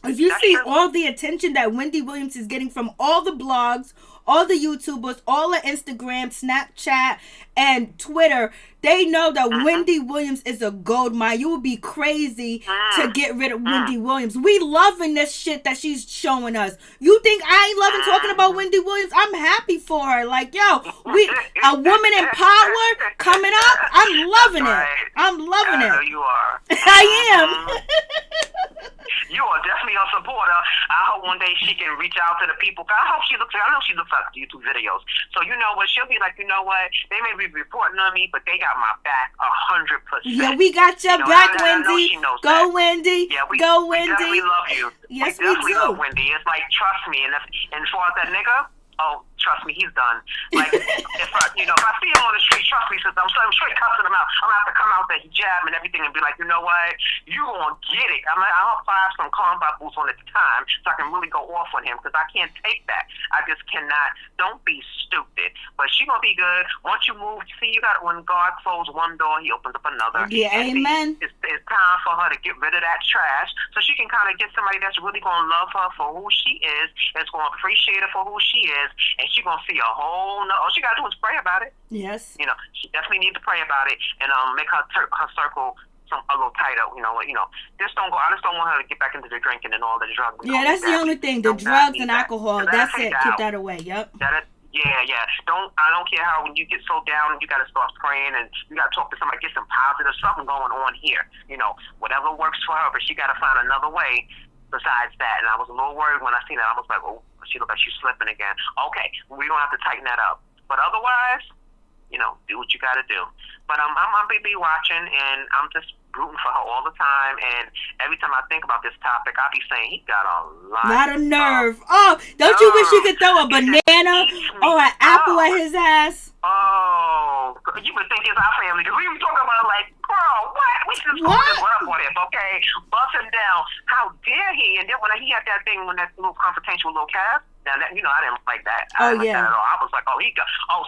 if you see all the attention that Wendy Williams is getting from all the blogs, all the YouTubers, all the Instagram, Snapchat, and Twitter, they know that Wendy Williams is a gold mine. You would be crazy to get rid of Wendy Williams. We loving this shit that she's showing us. You think I ain't loving talking about Wendy Williams? I'm happy for her. Like, yo, a woman in power coming up. I'm loving it. I'm loving it. You are. I am. You are definitely a supporter. I hope one day she can reach out to the people. I know she looks at YouTube videos. So you know what? She'll be like, you know what? They may be reporting on me, but they got my back 100%. Yeah, we got your back, Wendy. Go, Wendy. Yeah, go, Wendy. We definitely love you. Yes, we definitely do. love Wendy. It's like, trust me. And as far as that nigga, oh, trust me, he's done. Like, if I see him on the street, trust me, sister, I'm straight cussing him out. I'm gonna have to come out there, hijab and everything, and be like, you know what? You gonna get it. I'll fire some combat boots on at the time, so I can really go off on him, because I can't take that. I just cannot. Don't be stupid. But she gonna be good. Once you move, see, when God closes one door, he opens up another. Yeah, amen. It's time for her to get rid of that trash, so she can kind of get somebody that's really gonna love her for who she is, that's gonna appreciate her for who she is, and she gonna see a whole all she gotta do is pray about it. Yes. She definitely needs to pray about it and make her circle a little tighter. Just don't go. I just don't want her to get back into the drinking and all the drugs. Yeah, that's the only thing. The drugs and alcohol. That's it. Keep that away. Yep. Yeah. I don't care how when you get so down, you gotta start praying and you gotta talk to somebody, get some positive something going on here. Whatever works for her, but she gotta find another way besides that. And I was a little worried when I seen that. I was like, oh, she looked like she's slipping again. Okay, we don't have to tighten that up. But otherwise, do what you got to do. But I'm going to be watching, and I'm just rooting for her all the time. And every time I think about this topic, I'll be saying he got a lot of nerve. Don't you wish you could throw a banana or an apple at his ass? Oh, you would think it's our family, because we were talking about girl, what? We just going to run up on him, okay? Bust him down. How dare he? And then when he had that thing, when that little confrontation with Lil Cass, now that, I didn't like that. I didn't like that at all. I was like,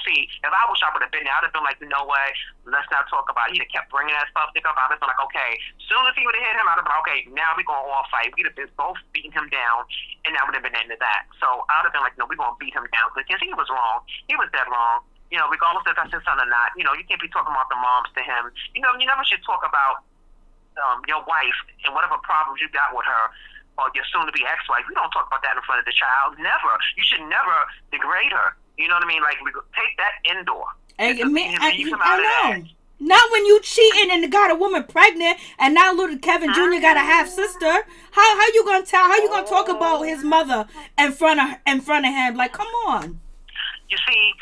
see, if I wish I would have been there, I'd have been like, you know what? Let's not talk about it. He'd have kept bringing that stuff up. I'd have been like, okay. Soon as he would have hit him, I'd have been like, okay, now we're going to all fight. We'd have been both beating him down, and that would have been the end of that. So I'd have been like, no, we're going to beat him down, because he was wrong. He was dead wrong. Regardless if that's his son or not, you can't be talking about the moms to him. You never should talk about your wife and whatever problems you got with her or your soon-to-be ex-wife. We don't talk about that in front of the child. Never. You should never degrade her. You know what I mean? Take that indoor. I know. Not when you cheating and got a woman pregnant, and now little Kevin Jr. got a half sister. How you gonna tell? How you gonna talk about his mother in front of him? Like, come on. You see,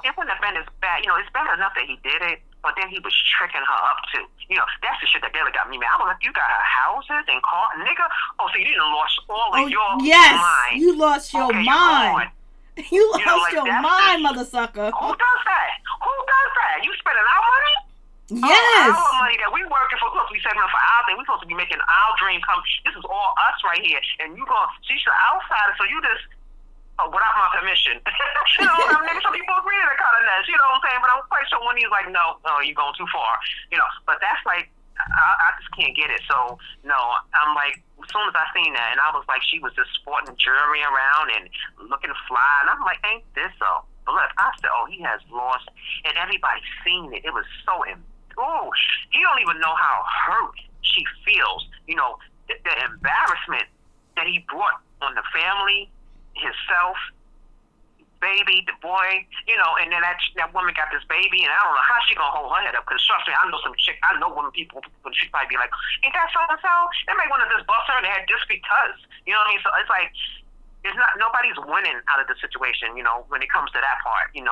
it wouldn't have been as bad. It's bad enough that he did it, but then he was tricking her up too. That's the shit that really got me mad. I was like, you got her houses and car, nigga. Oh, so you didn't lost all of your mind. You lost your mind. You lost your mind, mother sucker. Who does that? You spending our money? Yes. Our money that we working for, supposed to be saving up for our thing. We supposed to be making our dream come. This is all us right here, and you she's the outsider, so you just. Without my permission. Maybe some people agree to that kind of mess, you know what I'm saying? But I'm quite sure when he's like, no, you're going too far. But that's like, I just can't get it. So, no, I'm like, as soon as I seen that, and I was like, she was just sporting jewelry around and looking fly, and I'm like, ain't this so? But look, I said, he has lost, and everybody seen it. It was so, he don't even know how hurt she feels. The embarrassment that he brought on the family, himself, baby, the boy, and then that woman got this baby, and I don't know how she gonna hold her head up, because trust me, I know women people, when she probably be like, ain't that so-and-so? They may want to just bust her in the head just because, you know what I mean? So it's like, nobody's winning out of the situation, when it comes to that part. He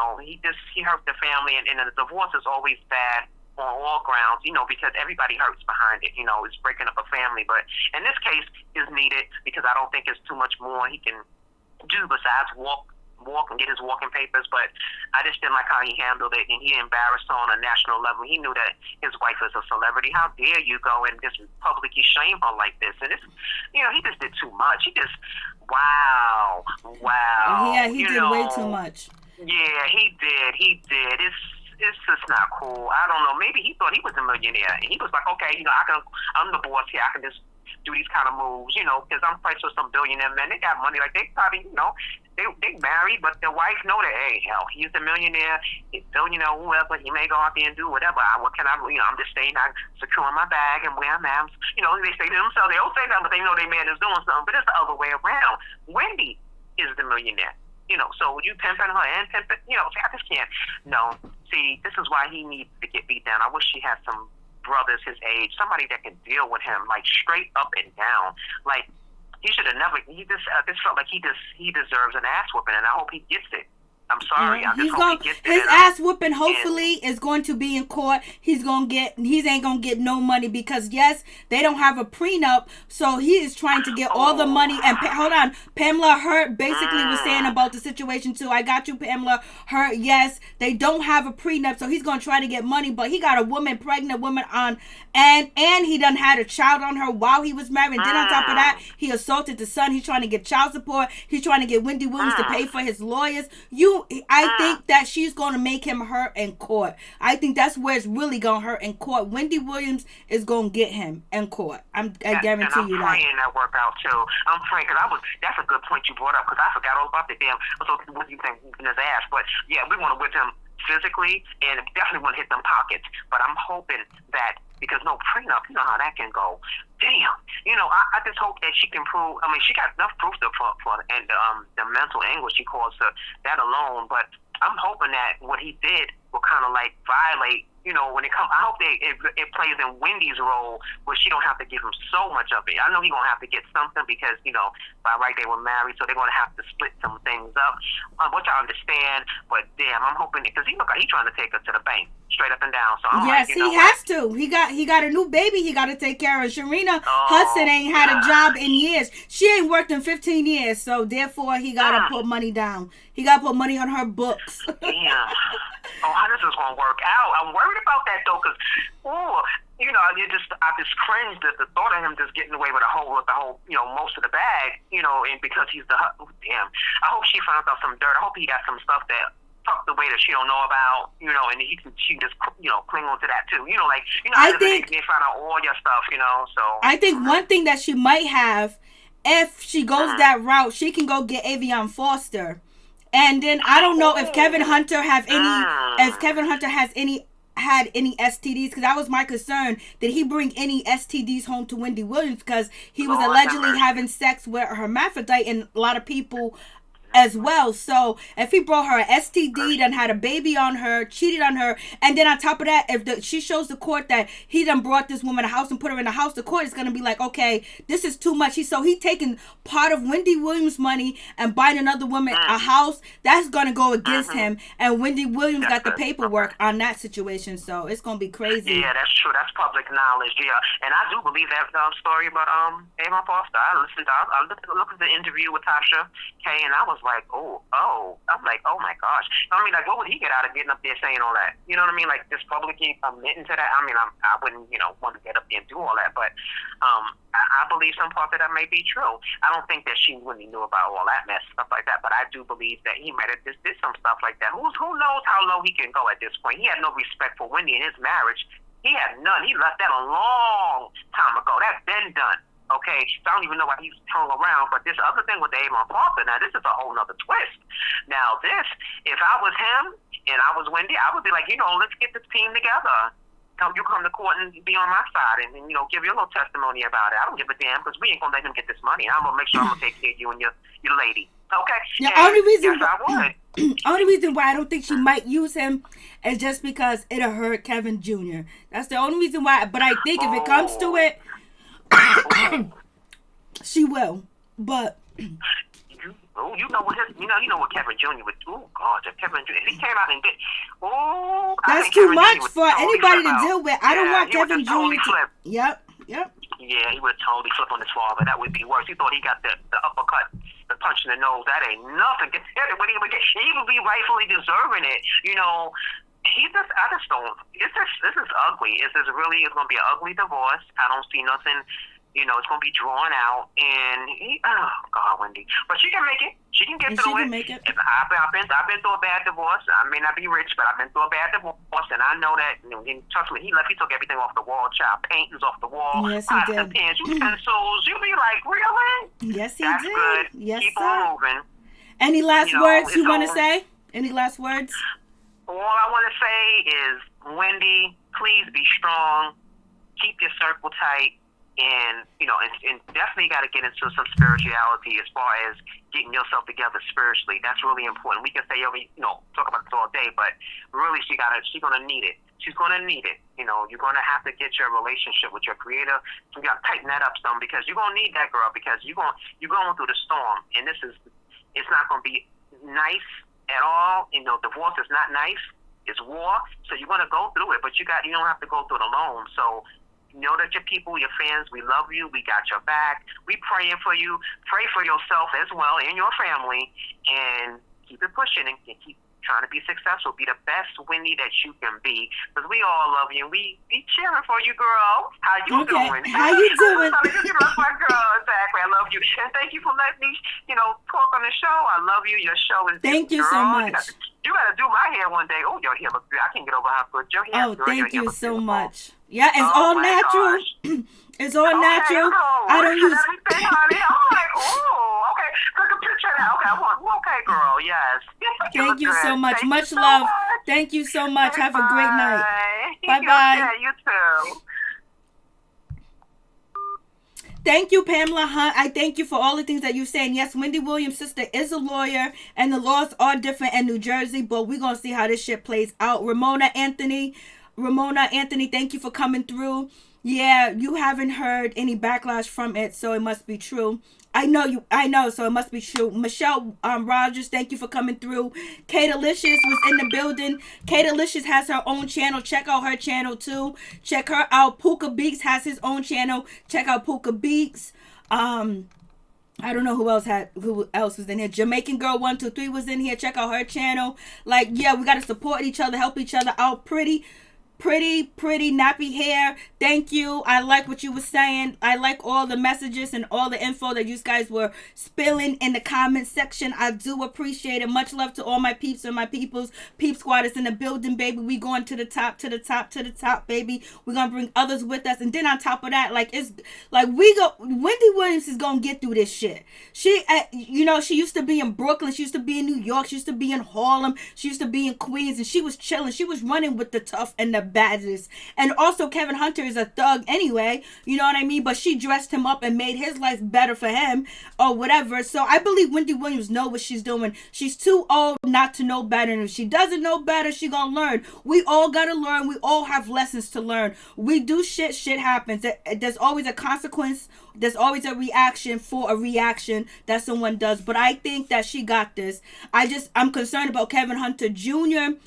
hurt the family, and the divorce is always bad on all grounds, because everybody hurts behind it. It's breaking up a family, but in this case, is needed, because I don't think it's too much more he can do besides walk and get his walking papers. But I just didn't like how he handled it, and he embarrassed her on a national level. He knew that his wife was a celebrity. How dare you go and just publicly shame her like this? And it's, he just did too much. He just, wow. Yeah, he did way too much. Yeah, he did. it's just not cool. I don't know. Maybe he thought he was a millionaire, and he was like, okay, I'm the boss here. I can just do these kind of moves, because I'm friends with some billionaire men. They got money. Like, they probably, they married, but their wife know that, hey, hell, he's a millionaire, whoever, he may go out there and do whatever. What can I, I'm just staying, I'm securing my bag and wearing mams. They say to themselves, they don't say that, but they know their man is doing something. But it's the other way around. Wendy is the millionaire. So you pimping her and pimping, I just can't. No. See, this is why he needs to get beat down. I wish he had some brothers his age, somebody that can deal with him, like, straight up and down. Like, he should have never, I just felt like he deserves an ass whooping, and I hope he gets it. I'm sorry. Yeah, I just hope he gets it. His ass whooping hopefully is going to be in court. He ain't gonna get no money because yes, they don't have a prenup, so he is trying to get all the money. And hold on, Pamela Hurt basically was saying about the situation too. I got you, Pamela Hurt. Yes, they don't have a prenup, so he's gonna try to get money, but he got a pregnant woman on, and he done had a child on her while he was married. And then on top of that, he assaulted the son. He's trying to get child support. He's trying to get Wendy Williams to pay for his lawyers. I think that she's going to make him hurt in court. I think that's where it's really going to hurt in court. Wendy Williams is going to get him in court. I guarantee you that. I'm praying that work out too. I'm praying because that's a good point you brought up because I forgot all about the damn. So what do you think in his ass? But yeah, we want to whip him physically and definitely want to hit them pockets. But I'm hoping that because no prenup, you know how that can go. Damn, I just hope that she can prove. I mean, she got enough proof and the mental anguish she caused her, that alone. But I'm hoping that what he did will kind of like violate. When it comes, I hope it plays in Wendy's role where she don't have to give him so much of it. I know he's gonna have to get something because by right they were married, so they're gonna have to split some things up, which I understand. But damn, I'm hoping because he look like he's trying to take her to the bank, straight up and down. So I'm yes, like, he has to. He got a new baby. He got to take care of. Sharina Hudson ain't had a job in years. She ain't worked in 15 years, so therefore he got to put money down. He got to put money on her books. Damn. How this is gonna work out? I'm worried about that though, cause I just cringed at the thought of him just getting away with the whole, most of the bag, and because he's damn. I hope she finds out some dirt. I hope he got some stuff that tucked away that she don't know about, and she can just cling on to that too. I think they find out all your stuff, So I think one thing that she might have, if she goes that route, she can go get Avion Foster. And then I don't know if Kevin Hunter had any STDs, because that was my concern. Did he bring any STDs home to Wendy Williams? Because he was allegedly having sex with a hermaphrodite and a lot of people as well. So if he brought her an STD, then had a baby on her, cheated on her, and then on top of that, if she shows the court that he done brought this woman a house and put her in the house, the court is going to be like, okay, this is too much. He taking part of Wendy Williams' money and buying another woman a house. That's going to go against him, and Wendy Williams got the paperwork on that situation, so it's going to be crazy. Yeah, that's true. That's public knowledge. Yeah, and I do believe that story about Avon Foster. I looked at the interview with Tasha K, and I was like, I'm like, oh my gosh. I mean, like, what would he get out of getting up there saying all that? You know what I mean? Like, just publicly admitting to that. I mean, I wouldn't, want to get up there and do all that, but I believe some part of that may be true. I don't think that she really knew about all that mess, stuff like that, but I do believe that he might have just did some stuff like that. Who knows how low he can go at this point? He had no respect for Wendy in his marriage. He had none. He left that a long time ago. That's been done. Okay, so I don't even know why he's hung around, but this other thing with the Avon Foster, now this is a whole nother twist. Now this, if I was him and I was Wendy, I would be like, let's get this team together. You come to court and be on my side and give your little testimony about it. I don't give a damn because we ain't going to let him get this money. I'm going to make sure I'm going to take care of you and your lady. Okay? The only reason why I don't think she might use him is just because it'll hurt Kevin Jr. That's the only reason why. But I think if it comes to it, she will, but you know what Kevin Jr. would do. Oh God, if he came out and did, that's too much for anybody to deal with. I don't want Kevin Jr. to. Yep. Yeah, he would totally flip on his father. That would be worse. He thought he got the uppercut, the punch in the nose. That ain't nothing. He would be rightfully deserving it. I just don't. This is ugly. It's going to be an ugly divorce. I don't see nothing. It's going to be drawn out. And oh God, Wendy. But she can make it. She can get And she through can it. make it. I've been through a bad divorce. I may not be rich, but I've been through a bad divorce, and I know that. Trust me, he took everything off the wall, child. Paintings off the wall, Yes, he pots did. and pans, utensils. You be like, really? Yes, he That's did. good. Yes, Keep sir. on moving. Any last You know, words you it's want to all- say? Any last words? All I want to say is, Wendy, please be strong. Keep your circle tight. And, and definitely got to get into some spirituality as far as getting yourself together spiritually. That's really important. We can say, talk about this all day, but really she's going to need it. She's going to need it. You're going to have to get your relationship with your creator. You got to tighten that up some, because you're going to need that, girl, because you're going through the storm. And it's not going to be nice at all. Divorce is not nice. It's war. So you're going to go through it, but you don't have to go through it alone. So, know that your people, your fans, we love you. We got your back. We praying for you. Pray for yourself as well and your family, and keep it pushing and keep trying to be successful. Be the best Wendy that you can be, because we all love you. We cheering for you, girl. How you doing? How you doing? You love my girl. Exactly. I love you, and thank you for letting me, talk on the show. I love you. Your show is Thank you so much. You gotta do my hair one day. Oh, your hair looks good. I can't get over how good your hair. Oh, girl, thank your hair you looks so beautiful. much. Yeah, it's all natural. It's all natural. I don't use. Everything, honey. I'm like, oh, okay. Took a picture of that. Okay, okay, girl. Yes. Thank you so much. Thank Much you so love. much. Thank you so much. Have a great night. Bye-bye. Yeah, you too. Thank you, Pamela Hunt. I thank you for all the things that you're saying. Yes, Wendy Williams' sister is a lawyer, and the laws are different in New Jersey, but we're going to see how this shit plays out. Ramona Anthony, thank you for coming through. Yeah, you haven't heard any backlash from it, so it must be true. I know, so it must be true. Michelle Rogers, thank you for coming through. Kate-alicious was in the building. Kate-alicious has her own channel. Check out her channel too. Check her out. Puka Beaks has his own channel. Check out Puka Beaks. I don't know who else was in here. Jamaican Girl 123 was in here. Check out her channel. Like, yeah, we gotta support each other, help each other out. Pretty nappy hair. Thank you. I like what you were saying. I like all the messages and all the info that you guys were spilling in the comment section. I do appreciate it. Much love to all my peeps and my peoples. Peep Squad is in the building, baby. We going to the top, baby. We're gonna bring others with us, and then on top of that, Wendy Williams is gonna get through this shit. She used to be in Brooklyn. She used to be in New York. She used to be in Harlem. She used to be in Queens, and she was chilling. She was running with the tough and the badness. And also Kevin Hunter is a thug anyway, you know what I mean? But she dressed him up and made his life better for him or whatever. So I believe Wendy Williams knows what she's doing. She's too old not to know better. And if she doesn't know better, she gonna learn. We all gotta learn. We all have lessons to learn. We do shit happens. There's always a consequence. There's always a reaction for a reaction that someone does. But I think that she got this. I'm concerned about Kevin Hunter Jr.,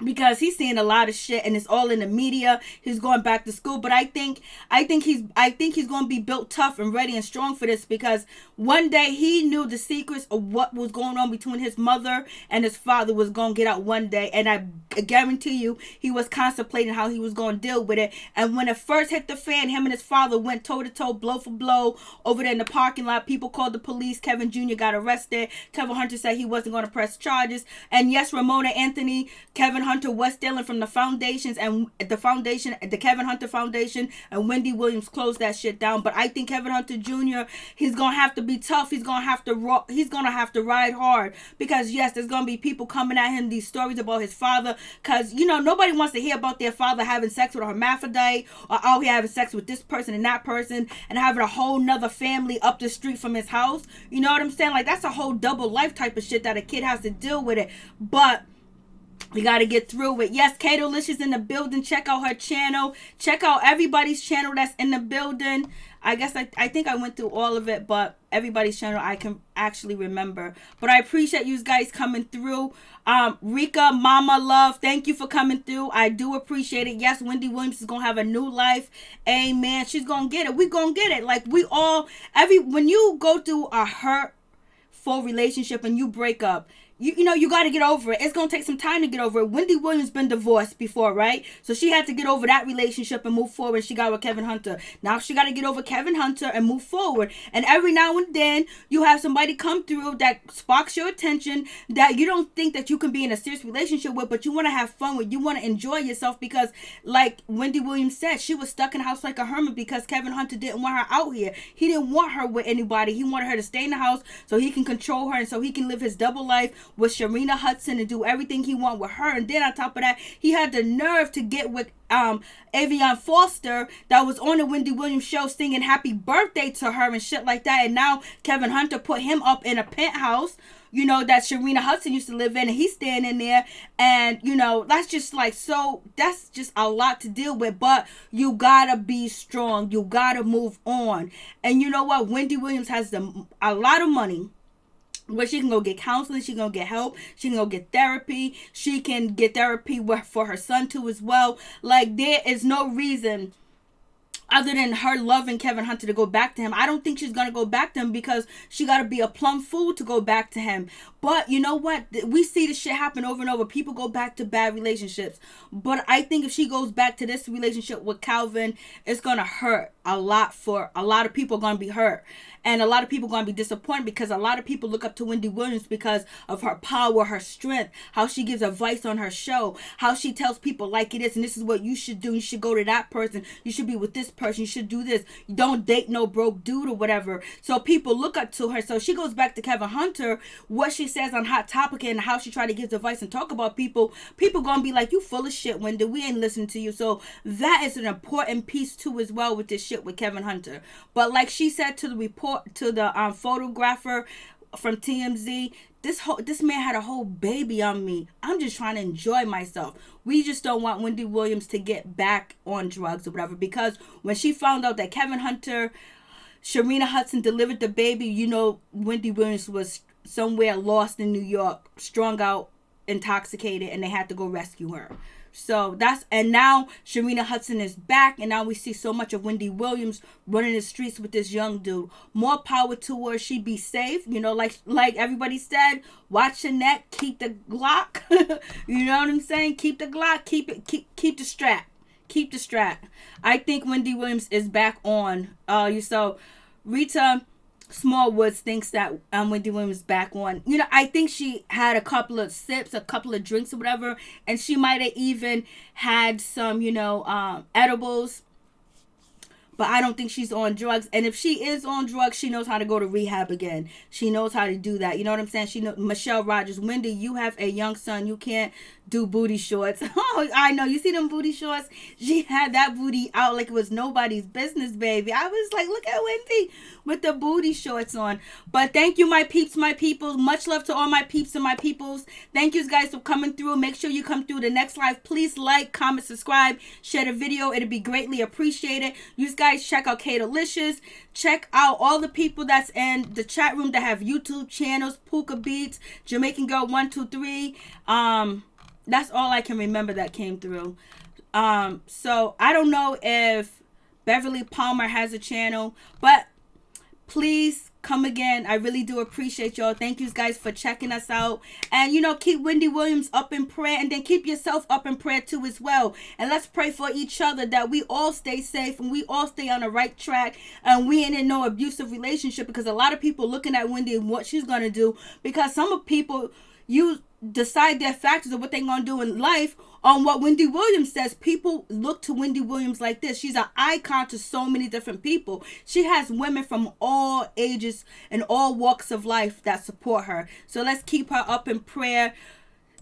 because he's seeing a lot of shit and it's all in the media. He's going back to school, but I think he's going to be built tough and ready and strong for this, because one day he knew the secrets of what was going on between his mother and his father was going to get out one day, and I guarantee you he was contemplating how he was going to deal with it. And when it first hit the fan, him and his father went toe to toe, blow for blow over there in the parking lot. People called the police. Kevin Jr. got arrested. Kevin Hunter said he wasn't going to press charges. And yes, Ramona Anthony, Kevin Hunter was stealing from the foundations, and the Kevin Hunter Foundation and Wendy Williams closed that shit down. But I think Kevin Hunter Jr., he's gonna have to be tough. He's gonna have to ride hard, because yes, there's gonna be people coming at him these stories about his father, because nobody wants to hear about their father having sex with a hermaphrodite, or out here having sex with this person and that person, and having a whole nother family up the street from his house. You know what I'm saying? Like, that's a whole double life type of shit that a kid has to deal with it. But we got to get through it. Yes, Kate-alicious in the building. Check out her channel. Check out everybody's channel that's in the building. I guess I think I went through all of it, but everybody's channel I can actually remember. But I appreciate you guys coming through. Rika, Mama Love, thank you for coming through. I do appreciate it. Yes, Wendy Williams is going to have a new life. Amen. She's going to get it. We're going to get it. Like, when you go through a hurtful relationship and you break up, you got to get over it. It's going to take some time to get over it. Wendy Williams been divorced before, right? So she had to get over that relationship and move forward. She got with Kevin Hunter. Now she got to get over Kevin Hunter and move forward. And every now and then you have somebody come through that sparks your attention that you don't think that you can be in a serious relationship with, but you want to have fun with. You want to enjoy yourself because, like Wendy Williams said, she was stuck in the house like a hermit because Kevin Hunter didn't want her out here. He didn't want her with anybody. He wanted her to stay in the house so he can control her and so he can live his double life with Sharina Hudson and do everything he want with her. And then on top of that, he had the nerve to get with Avion Foster that was on the Wendy Williams show singing happy birthday to her and shit like that. And now Kevin Hunter put him up in a penthouse, that Sharina Hudson used to live in, and he's staying in there. And that's just like, so that's just a lot to deal with. But you gotta be strong. You gotta move on. And you know what? Wendy Williams has a lot of money where she can go get counseling, she can go get help, she can go get therapy, she can get therapy for her son too as well. Like, there is no reason other than her loving Kevin Hunter to go back to him. I don't think she's going to go back to him because she got to be a plum fool to go back to him. But you know what? We see this shit happen over and over. People go back to bad relationships. But I think if she goes back to this relationship with Calvin, it's going to hurt a lot for a lot of people. Going to be hurt. And a lot of people going to be disappointed because a lot of people look up to Wendy Williams because of her power, her strength, how she gives advice on her show, how she tells people like it is, and this is what you should do. You should go to that person. You should be with this person. You should do this. You don't date no broke dude or whatever. So people look up to her. So she goes back to Kevin Hunter, what she says on Hot Topic and how she tried to give advice and talk about people. People going to be like, you full of shit, Wendy. We ain't listening to you. So that is an important piece too as well with this shit with Kevin Hunter. But like she said to the report, to the photographer from TMZ, this man had a whole baby on me. I'm just trying to enjoy myself. We just don't want Wendy Williams to get back on drugs or whatever, because when she found out that Kevin Hunter, Sharina Hudson delivered the baby, Wendy Williams was somewhere lost in New York, strung out, intoxicated, and they had to go rescue her. So and now Sharina Hudson is back, and now we see so much of Wendy Williams running the streets with this young dude. More power to her. She be safe, like everybody said. Watch your neck, keep the Glock. You know what I'm saying? Keep the Glock, keep the strap. Keep the strap. I think Wendy Williams is back on. So Rita Smallwoods thinks that Wendy Williams is back on. I think she had a couple of sips, a couple of drinks or whatever, and she might have even had some, edibles. But I don't think she's on drugs. And if she is on drugs, she knows how to go to rehab again. She knows how to do that. You know what I'm saying? Michelle Rogers, Wendy, you have a young son. You can't do booty shorts. Oh, I know. You see them booty shorts? She had that booty out like it was nobody's business, baby. I was like, look at Wendy with the booty shorts on. But thank you, my peeps, my peoples. Much love to all my peeps and my peoples. Thank you guys for coming through. Make sure you come through the next live. Please like, comment, subscribe, share the video. It'd be greatly appreciated. You guys check out K-Delicious. Check out all the people that's in the chat room that have YouTube channels. Puka Beats, Jamaican Girl 123. That's all I can remember that came through. So I don't know if Beverly Palmer has a channel, but please come again. I really do appreciate y'all. Thank you guys for checking us out. And keep Wendy Williams up in prayer, and then keep yourself up in prayer too as well. And let's pray for each other that we all stay safe and we all stay on the right track, and we ain't in no abusive relationship, because a lot of people looking at Wendy and what she's gonna do, because some of people decide their factors of what they're going to do in life on what Wendy Williams says. People look to Wendy Williams like this. She's an icon to so many different people. She has women from all ages and all walks of life that support her. So let's keep her up in prayer.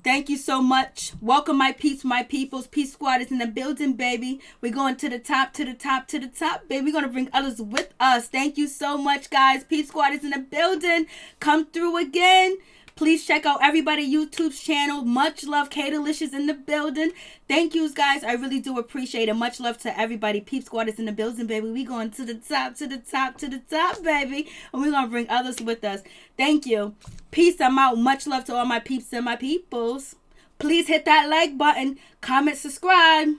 Thank you so much. Welcome, my peeps, my peoples. Peace Squad is in the building, baby. We're going to the top, to the top, to the top, baby. We're going to bring others with us. Thank you so much, guys. Peace Squad is in the building. Come through again. Please check out everybody YouTube's channel. Much love. K-Delicious in the building. Thank you, guys. I really do appreciate it. Much love to everybody. Peep Squad is in the building, baby. We going to the top, to the top, to the top, baby. And we're going to bring others with us. Thank you. Peace. I'm out. Much love to all my peeps and my peoples. Please hit that like button. Comment, subscribe.